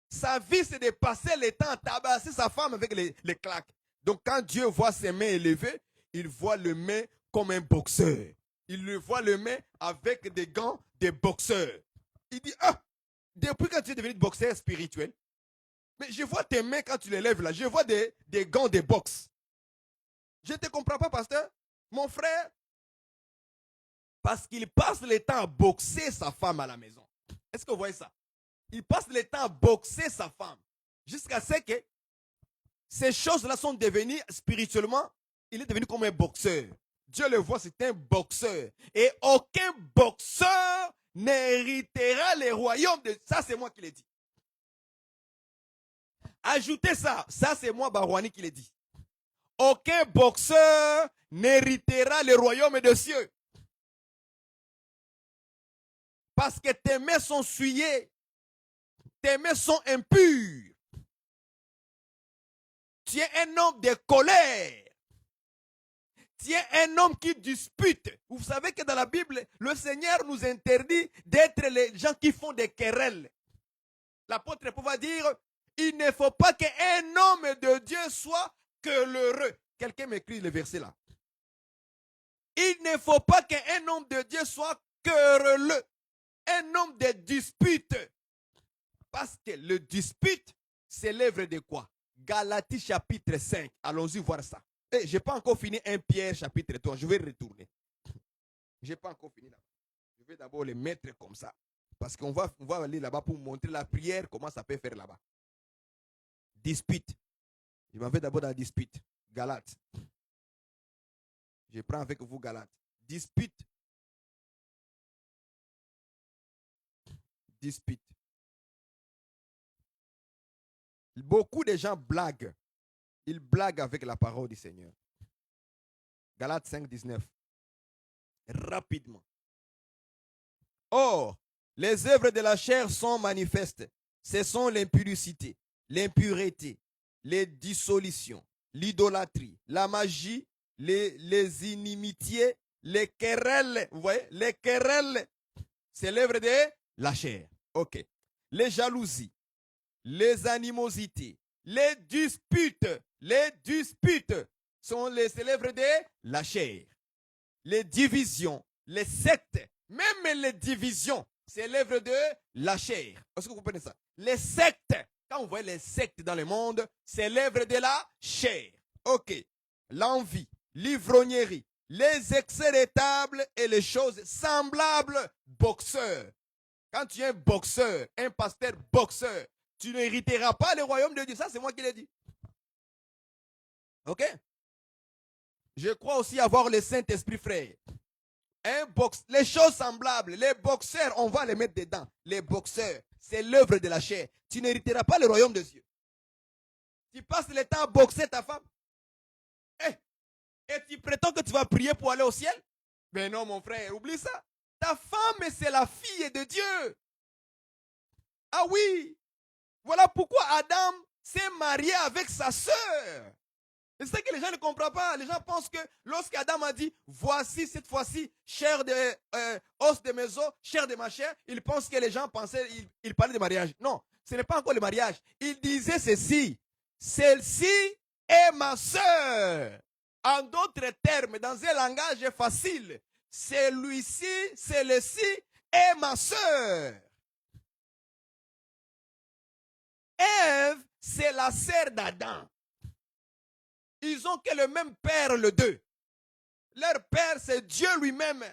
Sa vie, c'est de passer le temps à tabasser sa femme avec les claques. Donc, quand Dieu voit ses mains élevées, il voit le main comme un boxeur. Il le voit le main avec des gants de boxeur. Il dit, ah, depuis quand tu es devenu boxeur spirituel, mais je vois tes mains quand tu les lèves là, je vois des gants de boxe. Je ne te comprends pas, pasteur. Mon frère, parce qu'il passe le temps à boxer sa femme à la maison. Est-ce que vous voyez ça? Il passe le temps à boxer sa femme. Jusqu'à ce que ces choses-là sont devenues spirituellement, il est devenu comme un boxeur. Dieu le voit, c'est un boxeur. Et aucun boxeur n'héritera les royaumes de... Ça, c'est moi qui l'ai dit. Ajoutez ça. Ça, c'est moi, Barouani, qui l'ai dit. Aucun boxeur n'héritera les royaumes des cieux. Parce que tes mains sont souillées. Tes mains sont impures. Tu es un homme de colère. Tu es un homme qui dispute. Vous savez que dans la Bible, le Seigneur nous interdit d'être les gens qui font des querelles. L'apôtre Paul va dire, il ne faut pas qu'un homme de Dieu soit querelleux. Quelqu'un m'écrit le verset là. Il ne faut pas qu'un homme de Dieu soit querelleux. Un homme de dispute. Parce que le dispute, c'est l'œuvre de quoi? Galatie chapitre 5. Allons-y voir ça. Et je n'ai pas encore fini 1 Pierre chapitre 3. Je vais retourner. Je n'ai pas encore fini là-bas. Je vais d'abord les mettre comme ça. Parce qu'on va aller là-bas pour montrer la prière, comment ça peut faire là-bas. Dispute. Je m'en vais d'abord dans la dispute. Galates. Je prends avec vous Galates. Dispute. dispute. Beaucoup de gens blaguent. Ils blaguent avec la parole du Seigneur. Galates 5, 19. Rapidement. Or, les œuvres de la chair sont manifestes. Ce sont l'impudicité, l'impureté, les dissolutions, l'idolâtrie, la magie, les inimitiés, les querelles. Vous voyez, les querelles, c'est l'œuvre de la chair. Ok. Les jalousies, les animosités, les disputes sont l'œuvre de la chair. Les divisions, les sectes, même les divisions, c'est l'œuvre de la chair. Est-ce que vous comprenez ça? Les sectes, quand vous voyez les sectes dans le monde, c'est l'œuvre de la chair. Ok. L'envie, l'ivrognerie, les excès de table et les choses semblables, boxeurs. Quand tu es un boxeur, un pasteur boxeur, tu n'hériteras pas le royaume de Dieu. Ça, c'est moi qui l'ai dit. Ok? Je crois aussi avoir le Saint-Esprit, frère. Les choses semblables, les boxeurs, on va les mettre dedans. Les boxeurs, c'est l'œuvre de la chair. Tu n'hériteras pas le royaume de Dieu. Tu passes le temps à boxer ta femme. Et tu prétends que tu vas prier pour aller au ciel? Mais non, mon frère, oublie ça. Ta femme, c'est la fille de Dieu. Ah oui. Voilà pourquoi Adam s'est marié avec sa sœur. C'est ça que les gens ne comprennent pas. Les gens pensent que lorsqu'Adam a dit, voici cette fois-ci, chair de os de mes os, chair de ma chair, ils pensent que les gens pensaient, ils parlaient de mariage. Non, ce n'est pas encore le mariage. Il disait ceci, celle-ci est ma sœur. En d'autres termes, dans un langage facile, celui-ci, celle-ci est ma sœur. Ève, c'est la sœur d'Adam. Ils ont que le même père, les deux. Leur père, c'est Dieu lui-même.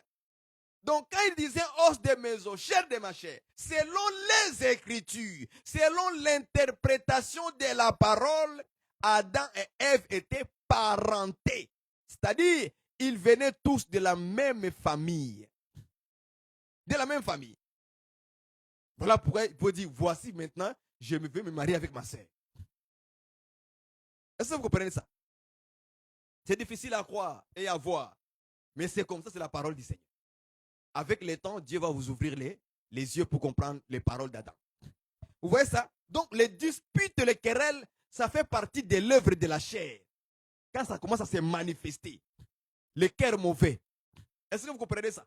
Donc, quand il disait os de mes os, chair de ma chair, selon les Écritures, selon l'interprétation de la parole, Adam et Ève étaient parentés. C'est-à-dire, ils venaient tous de la même famille. De la même famille. Voilà pourquoi il faut dire, voici maintenant, je vais me marier avec ma sœur. Est-ce que vous comprenez ça? C'est difficile à croire et à voir. Mais c'est comme ça, c'est la parole du Seigneur. Avec le temps, Dieu va vous ouvrir les yeux pour comprendre les paroles d'Adam. Vous voyez ça? Donc, les disputes, les querelles, ça fait partie de l'œuvre de la chair. Quand ça commence à se manifester, les cœurs mauvais. Est-ce que vous comprenez ça?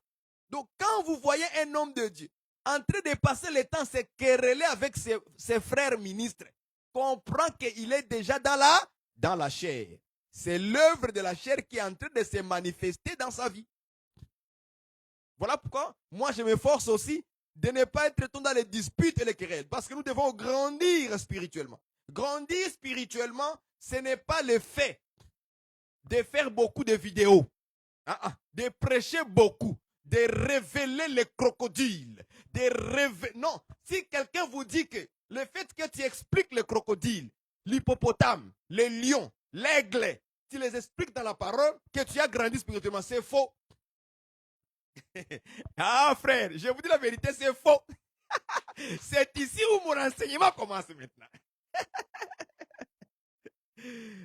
Donc, quand vous voyez un homme de Dieu en train de passer le temps à se quereller avec ses frères ministres, comprend qu'il est déjà dans la chair. C'est l'œuvre de la chair qui est en train de se manifester dans sa vie. Voilà pourquoi moi je m'efforce aussi de ne pas être tombé dans les disputes et les querelles. Parce que nous devons grandir spirituellement. Grandir spirituellement, ce n'est pas le fait de faire beaucoup de vidéos, de prêcher beaucoup, de révéler les crocodiles. Non, si quelqu'un vous dit que le fait que tu expliques le crocodile, l'hippopotame, les lions, l'aigle, tu les expliques dans la parole, que tu as grandi spirituellement, c'est faux. Ah frère, je vous dis la vérité, c'est faux. C'est ici où mon enseignement commence maintenant.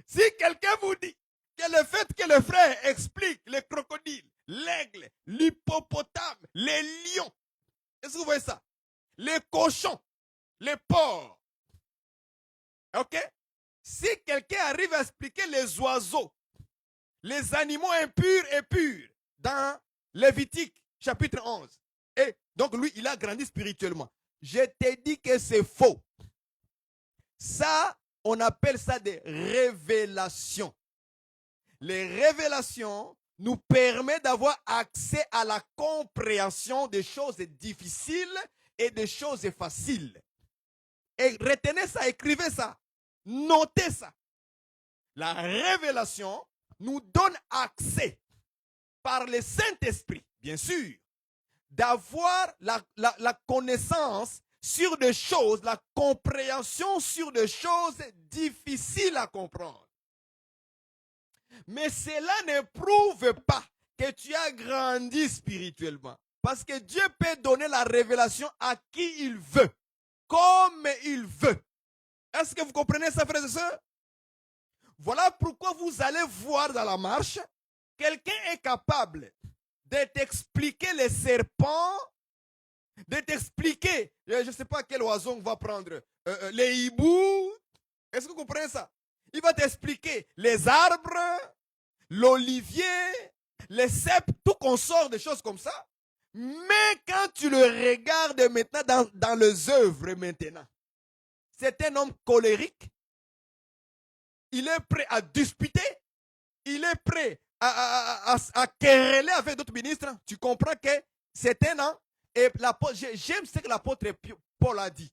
Si quelqu'un vous dit que le fait que le frère explique les crocodiles, l'aigle, l'hippopotame, les lions, est-ce que vous voyez ça? Les cochons, les porcs. Ok? Si quelqu'un arrive à expliquer les oiseaux, les animaux impurs et purs, dans Lévitique, chapitre 11. Et donc lui, il a grandi spirituellement. Je te dis que c'est faux. Ça, on appelle ça des révélations. Les révélations nous permettent d'avoir accès à la compréhension des choses difficiles et des choses faciles. Et retenez ça, écrivez ça, notez ça. La révélation nous donne accès par le Saint-Esprit, bien sûr, d'avoir la connaissance sur des choses, la compréhension sur des choses difficiles à comprendre. Mais cela ne prouve pas que tu as grandi spirituellement. Parce que Dieu peut donner la révélation à qui il veut, comme il veut. Est-ce que vous comprenez ça, frères et sœurs? Voilà pourquoi vous allez voir dans la marche, quelqu'un est capable de t'expliquer les serpents, de t'expliquer, je ne sais pas quel oiseau on va prendre, les hiboux. Est-ce que vous comprenez ça? Il va t'expliquer les arbres, l'olivier, les cèpes, tout consort, des choses comme ça. Mais quand tu le regardes maintenant dans les œuvres maintenant, c'est un homme colérique. Il est prêt à disputer. Il est prêt à quereller avec d'autres ministres. Tu comprends que c'est un homme. Et j'aime ce que l'apôtre Paul a dit.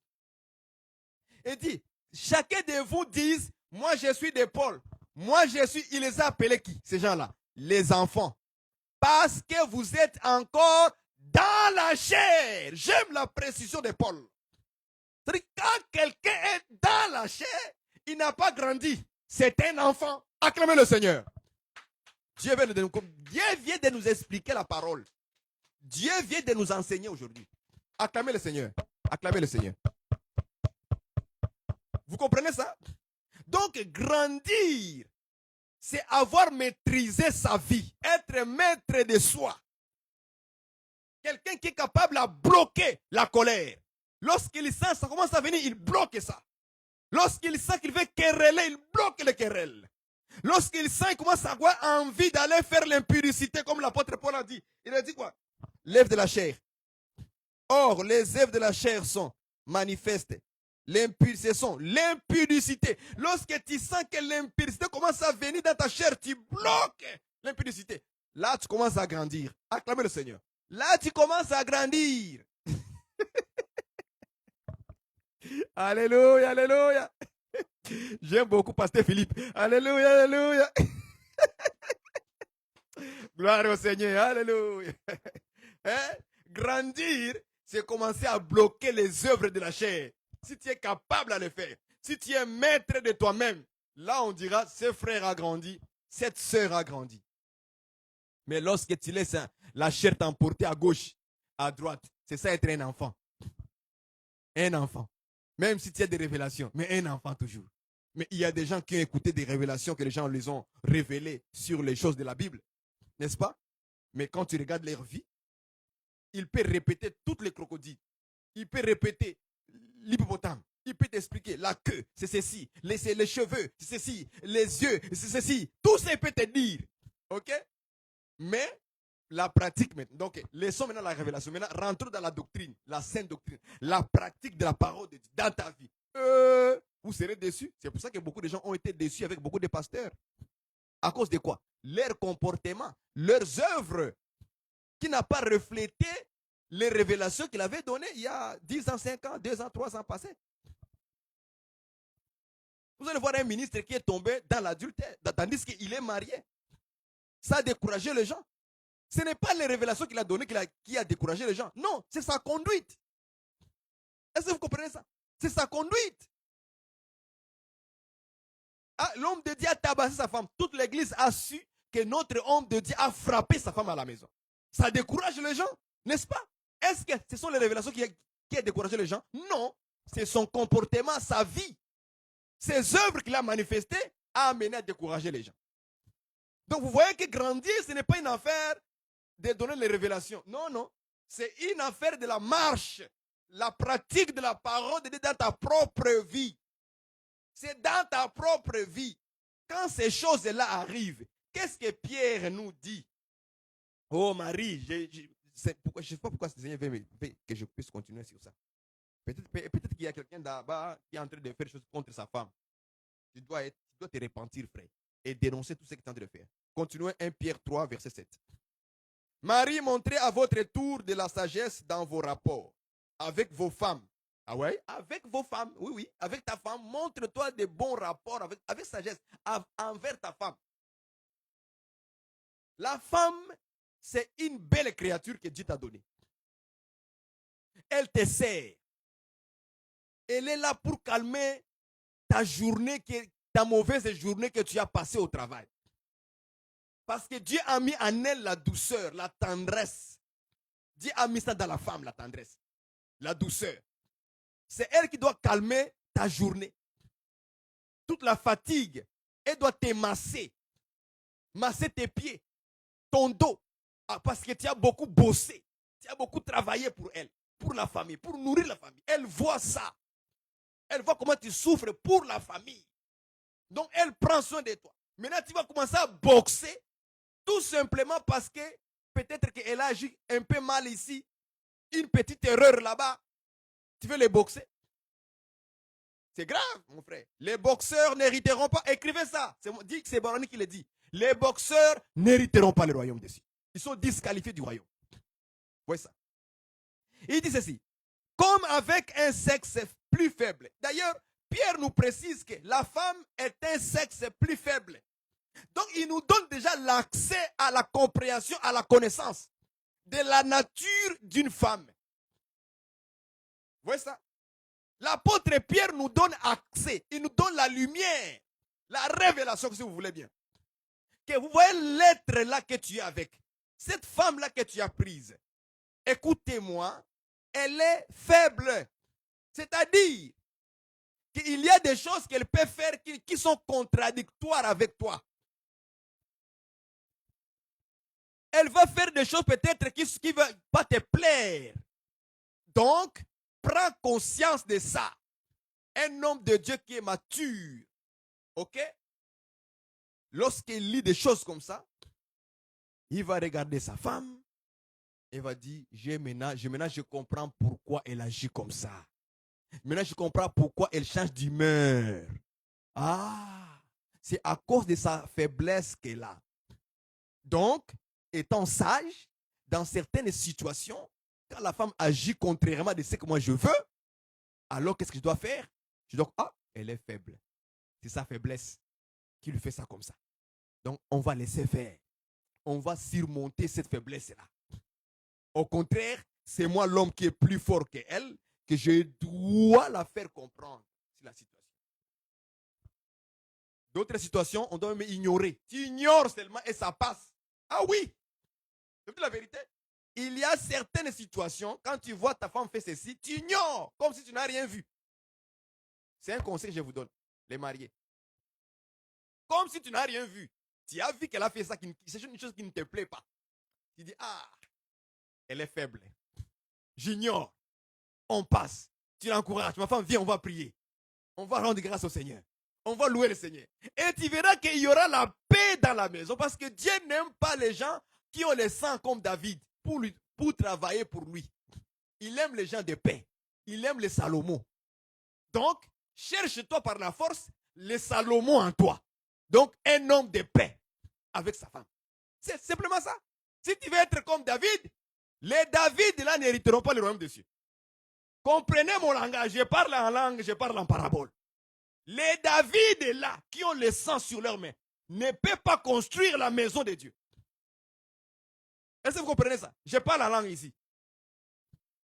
Il dit, chacun de vous dise, moi je suis de Paul. Moi je suis, il les a appelés qui? Ces gens-là, les enfants. Parce que vous êtes encore dans la chair. J'aime la précision de Paul. Quand quelqu'un est dans la chair, il n'a pas grandi. C'est un enfant. Acclamez le Seigneur. Dieu vient de nous expliquer la parole. Dieu vient de nous enseigner aujourd'hui. Acclamez le Seigneur. Acclamez le Seigneur. Vous comprenez ça? Donc, grandir, c'est avoir maîtrisé sa vie, être maître de soi. Quelqu'un qui est capable de bloquer la colère. Lorsqu'il sent ça commence à venir, il bloque ça. Lorsqu'il sent qu'il veut quereller, il bloque les querelles. Lorsqu'il sent qu'il commence à avoir envie d'aller faire l'impudicité, comme l'apôtre Paul a dit. Il a dit quoi? L'œuvre de la chair. Or, les œuvres de la chair sont manifestes. L'impudicité. Lorsque tu sens que l'impudicité commence à venir dans ta chair, tu bloques l'impudicité. Là, tu commences à grandir. Acclamez le Seigneur. Là, tu commences à grandir. Alléluia, alléluia. J'aime beaucoup Pasteur Philippe. Alléluia, alléluia. Gloire au Seigneur, alléluia. Hein? Grandir, c'est commencer à bloquer les œuvres de la chair. Si tu es capable de le faire, si tu es maître de toi-même, là on dira, ce frère a grandi, cette sœur a grandi. Mais lorsque tu laisses la chair t'emporter à gauche, à droite, c'est ça être un enfant. Un enfant. Même si tu as des révélations, mais un enfant toujours. Mais il y a des gens qui ont écouté des révélations que les gens les ont révélées sur les choses de la Bible. N'est-ce pas? Mais quand tu regardes leur vie, il peut répéter toutes les crocodiles. Il peut répéter l'hippopotame. Il peut t'expliquer la queue, c'est ceci. Les cheveux, c'est ceci. Les yeux, c'est ceci. Tout ça, il peut te dire. Ok? Mais la pratique maintenant. Donc, laissons maintenant la révélation. Maintenant, rentrons dans la doctrine, la sainte doctrine, la pratique de la parole de Dieu dans ta vie. Vous serez déçus. C'est pour ça que beaucoup de gens ont été déçus avec beaucoup de pasteurs. À cause de quoi? Leur comportement, leurs œuvres, qui n'a pas reflété les révélations qu'il avait données il y a 10 ans, 5 ans, 2 ans, 3 ans passés. Vous allez voir un ministre qui est tombé dans l'adultère, tandis qu'il est marié. Ça a découragé les gens. Ce n'est pas les révélations qu'il a données qui a découragé les gens. Non, c'est sa conduite. Est-ce que vous comprenez ça? C'est sa conduite. Ah, l'homme de Dieu a tabassé sa femme. Toute l'église a su que notre homme de Dieu a frappé sa femme à la maison. Ça décourage les gens, n'est-ce pas? Est-ce que ce sont les révélations qui a découragé les gens? Non, c'est son comportement, sa vie. Ses œuvres qu'il a manifestées a amené à décourager les gens. Donc vous voyez que grandir, ce n'est pas une affaire de donner les révélations. Non, non. C'est une affaire de la marche, la pratique de la parole de Dieu dans ta propre vie. C'est dans ta propre vie. Quand ces choses-là arrivent, qu'est-ce que Pierre nous dit? Oh Marie, je ne sais pas pourquoi le Seigneur veut que je puisse continuer sur ça. Peut-être qu'il y a quelqu'un là-bas qui est en train de faire des choses contre sa femme. Tu dois te repentir, frère, et dénoncer tout ce que tu es en train de faire. Continuez 1 Pierre 3, verset 7. Marie, montrez à votre tour de la sagesse dans vos rapports avec vos femmes. Ah ouais? Avec vos femmes, oui, oui. Avec ta femme, montre-toi de bons rapports avec sagesse envers ta femme. La femme, c'est une belle créature que Dieu t'a donnée. Elle te sert. Elle est là pour calmer ta journée, ta mauvaise journée que tu as passée au travail. Parce que Dieu a mis en elle la douceur, la tendresse. Dieu a mis ça dans la femme, la tendresse, la douceur. C'est elle qui doit calmer ta journée. Toute la fatigue, elle doit t'émasser, masser tes pieds, ton dos, parce que tu as beaucoup bossé, tu as beaucoup travaillé pour elle, pour la famille, pour nourrir la famille. Elle voit ça. Elle voit comment tu souffres pour la famille. Donc, elle prend soin de toi. Maintenant, tu vas commencer à boxer, tout simplement parce que peut-être qu'elle a agi un peu mal ici, une petite erreur là-bas. Tu veux les boxer? C'est grave, mon frère. Les boxeurs n'hériteront pas. Écrivez ça. C'est Baroni qui le dit. Les boxeurs n'hériteront pas le royaume des cieux. Ils sont disqualifiés du royaume. Voyez ça. Il dit ceci. Comme avec un sexe plus faible. D'ailleurs, Pierre nous précise que la femme est un sexe plus faible. Donc, il nous donne déjà l'accès à la compréhension, à la connaissance de la nature d'une femme. Vous voyez ça? L'apôtre Pierre nous donne accès, il nous donne la lumière, la révélation, si vous voulez bien. Que vous voyez l'être là que tu es avec, cette femme là que tu as prise, écoutez-moi, elle est faible. C'est-à-dire qu'il y a des choses qu'elle peut faire qui sont contradictoires avec toi. Elle va faire des choses peut-être qui ne vont pas te plaire. Donc, prends conscience de ça. Un homme de Dieu qui est mature, ok? Lorsqu'il lit des choses comme ça, il va regarder sa femme et va dire, maintenant, je comprends pourquoi elle agit comme ça. Maintenant, je comprends pourquoi elle change d'humeur. Ah, c'est à cause de sa faiblesse qu'elle a. Donc, étant sage, dans certaines situations, quand la femme agit contrairement à ce que moi je veux, alors qu'est-ce que je dois faire? Je dois, elle est faible. C'est sa faiblesse qui lui fait ça comme ça. Donc, on va laisser faire. On va surmonter cette faiblesse-là. Au contraire, c'est moi l'homme qui est plus fort qu'elle, que je dois la faire comprendre sur la situation. D'autres situations, on doit même ignorer. Tu ignores seulement et ça passe. Ah oui, c'est la vérité. Il y a certaines situations, quand tu vois ta femme faire ceci, tu ignores, comme si tu n'as rien vu. C'est un conseil que je vous donne, les mariés. Comme si tu n'as rien vu. Tu as vu qu'elle a fait ça, c'est une chose qui ne te plaît pas. Tu dis, elle est faible. J'ignore. On passe. Tu l'encourages. Ma femme, viens, on va prier. On va rendre grâce au Seigneur. On va louer le Seigneur. Et tu verras qu'il y aura la paix dans la maison. Parce que Dieu n'aime pas les gens qui ont le sang comme David pour travailler pour lui. Il aime les gens de paix. Il aime les Salomon. Donc, cherche-toi par la force les Salomon en toi. Donc, un homme de paix avec sa femme. C'est simplement ça. Si tu veux être comme David, les David là n'hériteront pas le royaume des cieux. Comprenez mon langage. Je parle en langue, je parle en parabole. Les David là qui ont le sang sur leurs mains ne peuvent pas construire la maison de Dieu. Est-ce que vous comprenez ça? Je parle en langue ici.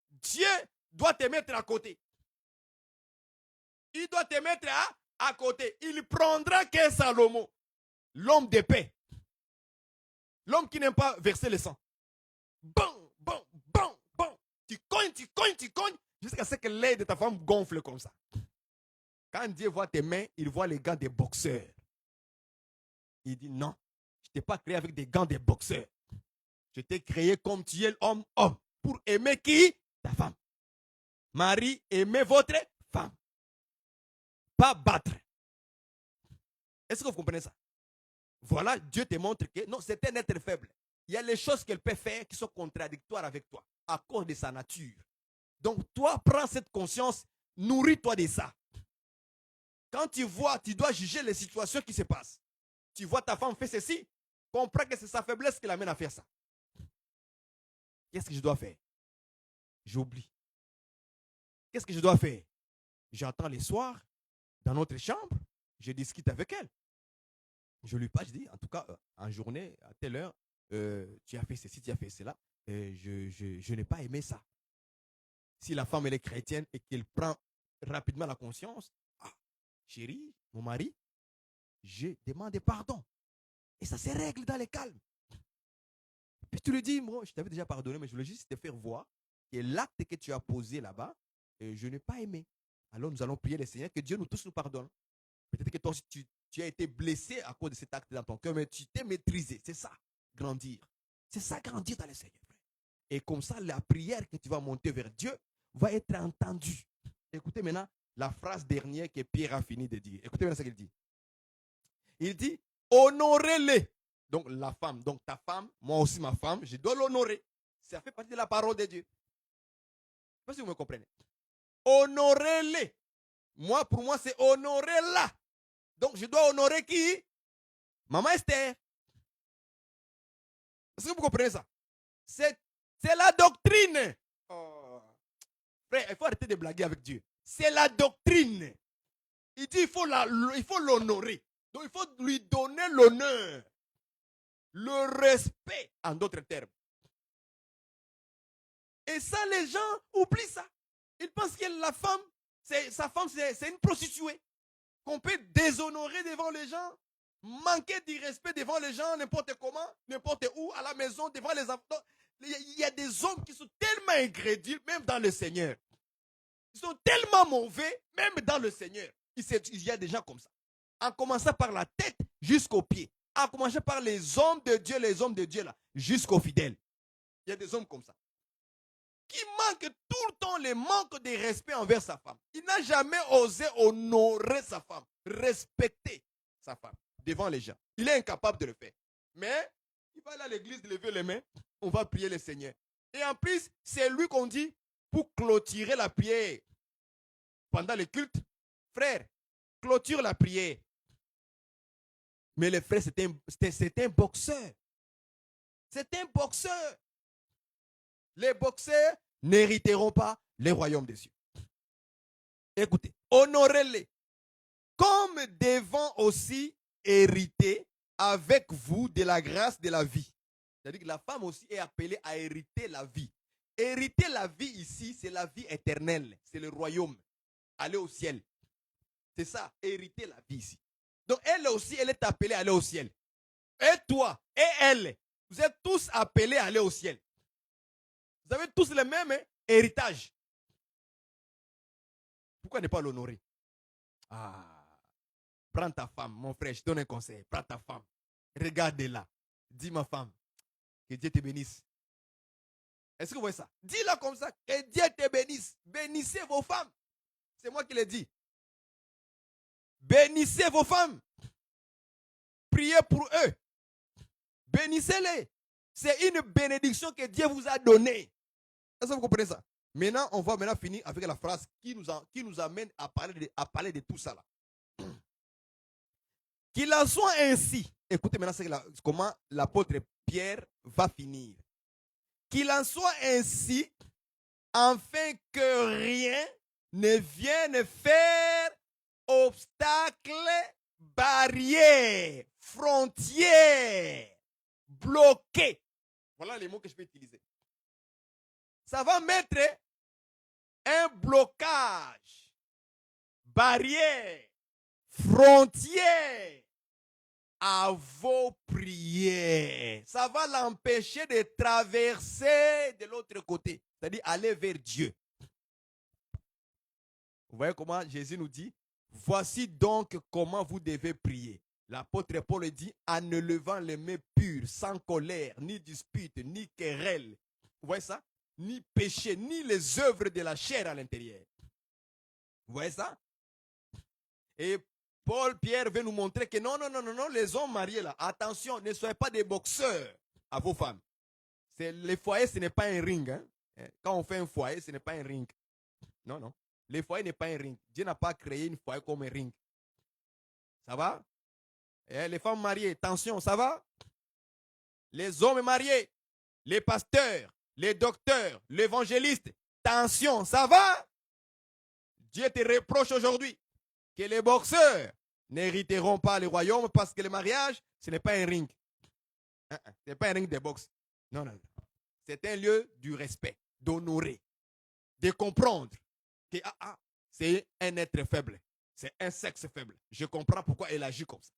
Dieu doit te mettre à côté. Il doit te mettre à côté. Il prendra qu'un Salomon, l'homme de paix. L'homme qui n'aime pas verser le sang. Bon, bon, bon, bon. Tu cognes, jusqu'à ce que l'aile de ta femme gonfle comme ça. Quand Dieu voit tes mains, il voit les gants des boxeurs. Il dit non, je ne t'ai pas créé avec des gants des boxeurs. Je t'ai créé comme tu es homme. Pour aimer qui? Ta femme. Marie, aimez votre femme. Pas battre. Est-ce que vous comprenez ça? Voilà, Dieu te montre que non, c'est un être faible. Il y a les choses qu'elle peut faire qui sont contradictoires avec toi à cause de sa nature. Donc, toi, prends cette conscience, nourris-toi de ça. Quand tu vois, tu dois juger les situations qui se passent. Tu vois ta femme faire ceci, comprends que c'est sa faiblesse qui l'amène à faire ça. Qu'est-ce que je dois faire? J'oublie. Qu'est-ce que je dois faire? J'attends les soirs, dans notre chambre, je discute avec elle. Je lui parle, je dis, en tout cas, en journée, à telle heure, tu as fait ceci, tu as fait cela. Je n'ai pas aimé ça. Si la femme elle est chrétienne et qu'elle prend rapidement la conscience, chérie, mon mari, je demande pardon. Et ça se règle dans le calme. Puis tu lui dis, moi, je t'avais déjà pardonné, mais je voulais juste te faire voir que l'acte que tu as posé là-bas, je n'ai pas aimé. Alors nous allons prier le Seigneur, que Dieu nous tous nous pardonne. Peut-être que toi aussi, tu as été blessé à cause de cet acte dans ton cœur, mais tu t'es maîtrisé. C'est ça, grandir. C'est ça, grandir dans le Seigneur. Et comme ça, la prière que tu vas monter vers Dieu va être entendue. Écoutez maintenant la phrase dernière que Pierre a fini de dire. Écoutez maintenant ce qu'il dit. Il dit, honorez-les. Donc la femme, donc ta femme, moi aussi ma femme, je dois l'honorer. Ça fait partie de la parole de Dieu. Je ne sais pas si vous me comprenez. Honorez-les. Moi, pour moi, c'est honorer-la. Donc je dois honorer qui? Maman Esther. Est-ce que vous comprenez ça? C'est la doctrine. Oh. Frère, il faut arrêter de blaguer avec Dieu. C'est la doctrine. Il dit il faut l'honorer. Donc il faut lui donner l'honneur. Le respect, en d'autres termes. Et ça, les gens oublient ça. Ils pensent que sa femme, c'est une prostituée. Qu'on peut déshonorer devant les gens, manquer du respect devant les gens, n'importe comment, n'importe où, à la maison, devant les enfants. Il y a des hommes qui sont tellement incrédules, même dans le Seigneur. Ils sont tellement mauvais, même dans le Seigneur. Il y a des gens comme ça. En commençant par la tête jusqu'aux pieds. En commençant par les hommes de Dieu là, jusqu'aux fidèles. Il y a des hommes comme ça. Qui manque tout le temps le manque de respect envers sa femme. Il n'a jamais osé honorer sa femme, respecter sa femme devant les gens. Il est incapable de le faire. Mais il va aller à l'église lever les mains, on va prier le Seigneur. Et en plus, c'est lui qu'on dit pour clôturer la prière pendant le culte. Frère, clôture la prière. Mais le frère, c'est un boxeur. C'est un boxeur. Les boxeurs n'hériteront pas les royaumes des cieux. Écoutez, honorez-les comme devant aussi hériter avec vous de la grâce de la vie. C'est-à-dire que la femme aussi est appelée à hériter la vie. Hériter la vie ici, c'est la vie éternelle. C'est le royaume. Aller au ciel. C'est ça, hériter la vie ici. Donc elle aussi, elle est appelée à aller au ciel. Et toi, et elle, vous êtes tous appelés à aller au ciel. Vous avez tous le même héritage. Pourquoi ne pas l'honorer? Ah, prends ta femme, mon frère, je te donne un conseil. Prends ta femme, regarde-la. Dis ma femme, que Dieu te bénisse. Est-ce que vous voyez ça? Dis-la comme ça, que Dieu te bénisse. Bénissez vos femmes. C'est moi qui l'ai dit. Bénissez vos femmes. Priez pour eux. Bénissez-les. C'est une bénédiction que Dieu vous a donnée. Est-ce que vous comprenez ça? Maintenant, on va finir avec la phrase qui nous amène à parler de tout ça là. Qu'il en soit ainsi. Écoutez maintenant comment l'apôtre Pierre va finir. Qu'il en soit ainsi, afin que rien ne vienne faire obstacle, barrière, frontière, bloqué. Voilà les mots que je peux utiliser. Ça va mettre un blocage, barrière, frontière à vos prières. Ça va l'empêcher de traverser de l'autre côté, c'est-à-dire aller vers Dieu. Vous voyez comment Jésus nous dit, voici donc comment vous devez prier. L'apôtre Paul dit, en ne levant les mains pures, sans colère, ni dispute, ni querelle. Vous voyez ça? Ni péché, ni les œuvres de la chair à l'intérieur. Vous voyez ça? Et Pierre veut nous montrer que non, les hommes mariés là, attention, ne soyez pas des boxeurs à vos femmes. Les foyers, ce n'est pas un ring. Hein? Quand on fait un foyer, ce n'est pas un ring. Non. Le foyer n'est pas un ring. Dieu n'a pas créé une foyer comme un ring. Ça va? Et les femmes mariées, attention, ça va? Les hommes mariés, les pasteurs, les docteurs, l'évangéliste, attention, ça va? Dieu te reproche aujourd'hui que les boxeurs n'hériteront pas le royaume parce que le mariage, ce n'est pas un ring. Ce n'est pas un ring de boxe. Non. C'est un lieu du respect, d'honorer, de comprendre que c'est un être faible. C'est un sexe faible. Je comprends pourquoi elle agit comme ça.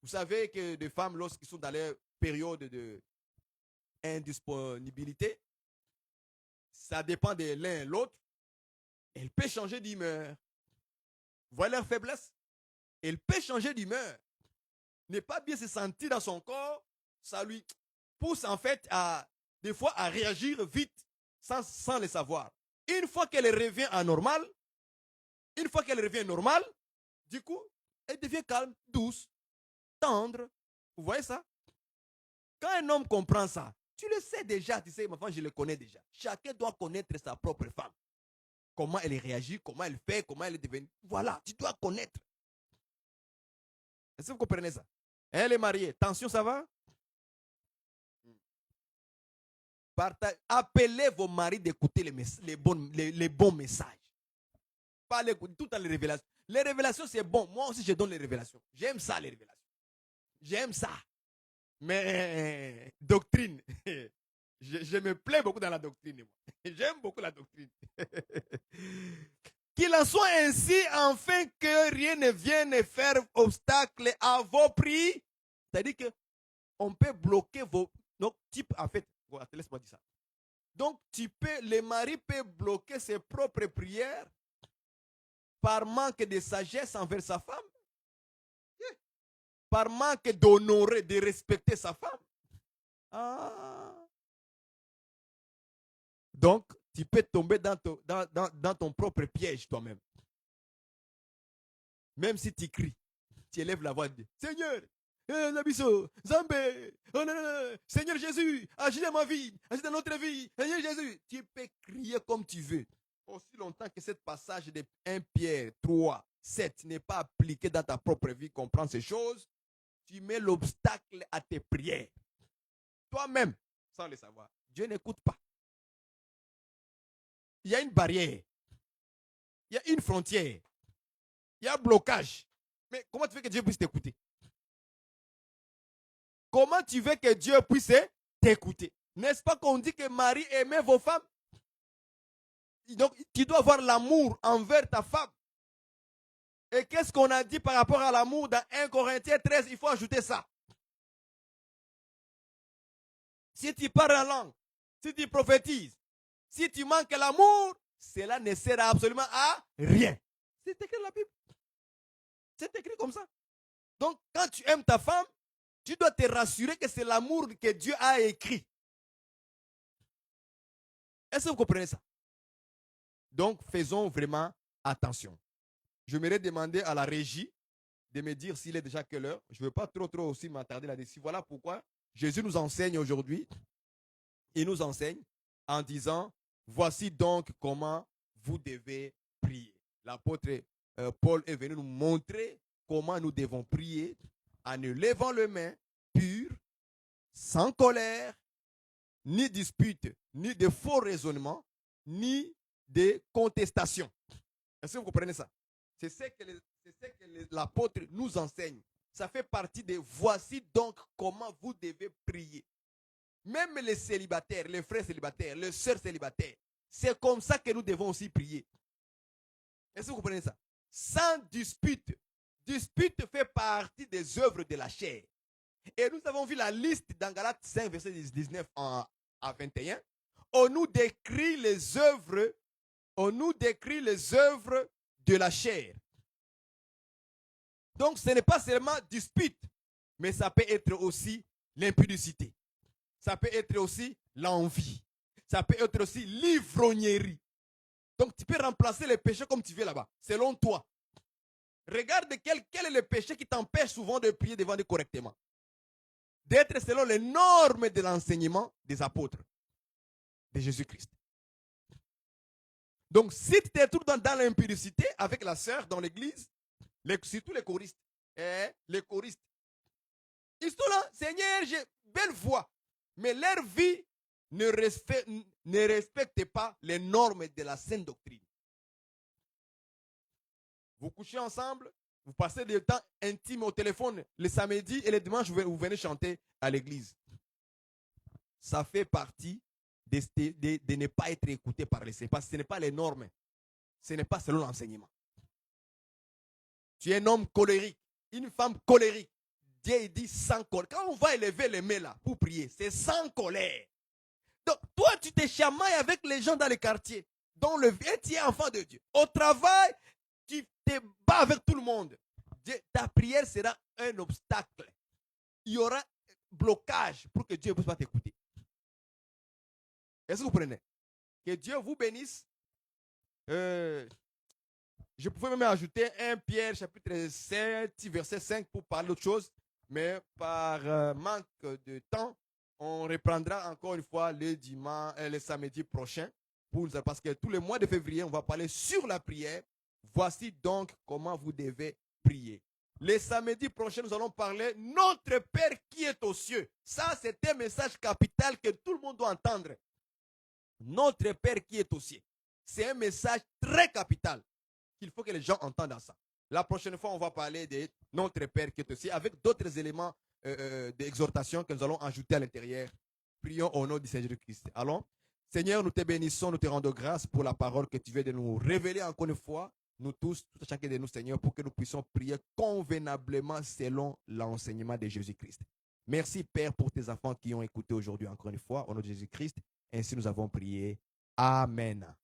Vous savez que des femmes, lorsqu'ils sont dans leur période indisponibilité, ça dépend de l'un et l'autre. Elle peut changer d'humeur. Voilà leur faiblesse. Elle peut changer d'humeur. Ne pas bien se sentir dans son corps, ça lui pousse en fait des fois à réagir vite sans le savoir. Une fois qu'elle revient à normal, du coup, elle devient calme, douce, tendre. Vous voyez ça? Quand un homme comprend ça, tu le sais déjà, tu sais, ma femme, je le connais déjà. Chacun doit connaître sa propre femme. Comment elle réagit, comment elle fait, comment elle est devenue. Voilà, tu dois connaître. Est-ce que vous comprenez ça? Elle est mariée. Tension, ça va? Appelez vos maris d'écouter les bons messages. Pas l'écouter tout dans les révélations. Les révélations, c'est bon. Moi aussi, je donne les révélations. J'aime ça, les révélations. J'aime ça. Mais doctrine, je me plais beaucoup dans la doctrine. J'aime beaucoup la doctrine. Qu'il en soit ainsi, afin que rien ne vienne faire obstacle à vos prières. C'est-à-dire qu'on peut bloquer vos... Donc, type, en fait, laisse-moi dire ça. Donc, le mari peut bloquer ses propres prières par manque de sagesse envers sa femme, par manque d'honorer, de respecter sa femme. Donc, tu peux tomber dans ton propre piège toi-même. Même si tu cries, tu élèves la voix de Dieu. Seigneur, Zambé, Seigneur Jésus, agis dans ma vie, agis dans notre vie, Seigneur Jésus. Tu peux crier comme tu veux. Aussi longtemps que ce passage de 1 Pierre 3, 7 n'est pas appliqué dans ta propre vie, comprends ces choses, tu mets l'obstacle à tes prières. Toi-même, sans le savoir. Dieu n'écoute pas. Il y a une barrière. Il y a une frontière. Il y a un blocage. Mais comment tu veux que Dieu puisse t'écouter? Comment tu veux que Dieu puisse t'écouter? N'est-ce pas qu'on dit que Marie aimait vos femmes? Donc, tu dois avoir l'amour envers ta femme. Et qu'est-ce qu'on a dit par rapport à l'amour dans 1 Corinthiens 13? Il faut ajouter ça. Si tu parles en langue, si tu prophétises, si tu manques l'amour, cela ne sert absolument à rien. C'est écrit dans la Bible. C'est écrit comme ça. Donc, quand tu aimes ta femme, tu dois te rassurer que c'est l'amour que Dieu a écrit. Est-ce que vous comprenez ça? Donc, faisons vraiment attention. Je m'aimerais demander à la régie de me dire s'il est déjà quelle heure. Je ne veux pas trop aussi m'attarder là-dessus. Voilà pourquoi Jésus nous enseigne aujourd'hui. Il nous enseigne en disant, voici donc comment vous devez prier. L'apôtre Paul est venu nous montrer comment nous devons prier en ne levant les mains pures, sans colère, ni dispute, ni de faux raisonnements, ni de contestation. Est-ce que vous comprenez ça? C'est ce que l'apôtre nous enseigne. Ça fait partie de voici donc comment vous devez prier. Même les célibataires, les frères célibataires, les sœurs célibataires, c'est comme ça que nous devons aussi prier. Est-ce que vous comprenez ça? Sans dispute. Dispute fait partie des œuvres de la chair. Et nous avons vu la liste dans Galates 5, verset 19 à 21. On nous décrit les œuvres de la chair. Donc ce n'est pas seulement dispute, mais ça peut être aussi l'impudicité. Ça peut être aussi l'envie. Ça peut être aussi l'ivrognerie. Donc tu peux remplacer les péchés comme tu veux là-bas, selon toi. Regarde quel est le péché qui t'empêche souvent de prier devant Dieu correctement. D'être selon les normes de l'enseignement des apôtres de Jésus-Christ. Donc si tu te trouves dans l'impudicité avec la sœur dans l'église, surtout les choristes, ils sont là, Seigneur, j'ai belle voix, mais leur vie ne respecte pas les normes de la sainte doctrine. Vous couchez ensemble, vous passez du temps intime au téléphone le samedi et le dimanche, vous venez chanter à l'église. Ça fait partie de ne pas être écouté par les saints, parce que ce n'est pas les normes, ce n'est pas selon l'enseignement. Tu es un homme colérique, une femme colérique. Dieu dit sans colère. Quand on va élever les mains là pour prier, c'est sans colère. Donc, toi, tu te chamailles avec les gens dans les quartiers. Dans le vieux, tu es enfant de Dieu. Au travail, tu te bats avec tout le monde. Ta prière sera un obstacle. Il y aura un blocage pour que Dieu ne puisse pas t'écouter. Est-ce que vous comprenez? Que Dieu vous bénisse. Je pouvais même ajouter 1 Pierre chapitre 7, verset 5 pour parler d'autre chose, mais par manque de temps, on reprendra encore une fois le dimanche, le samedi prochain, parce que tous les mois de février, on va parler sur la prière. Voici donc comment vous devez prier. Le samedi prochain, nous allons parler notre Père qui est aux cieux. Ça, c'est un message capital que tout le monde doit entendre. Notre Père qui est aux cieux. C'est un message très capital. Il faut que les gens entendent ça. La prochaine fois, on va parler de notre Père qui est aussi, avec d'autres éléments d'exhortation que nous allons ajouter à l'intérieur. Prions au nom du Seigneur Jésus-Christ. Allons. Seigneur, nous te bénissons, nous te rendons grâce pour la parole que tu viens de nous révéler encore une fois, nous tous, tout chacun de nous, Seigneur, pour que nous puissions prier convenablement selon l'enseignement de Jésus-Christ. Merci, Père, pour tes enfants qui ont écouté aujourd'hui encore une fois, au nom de Jésus-Christ. Ainsi, nous avons prié. Amen.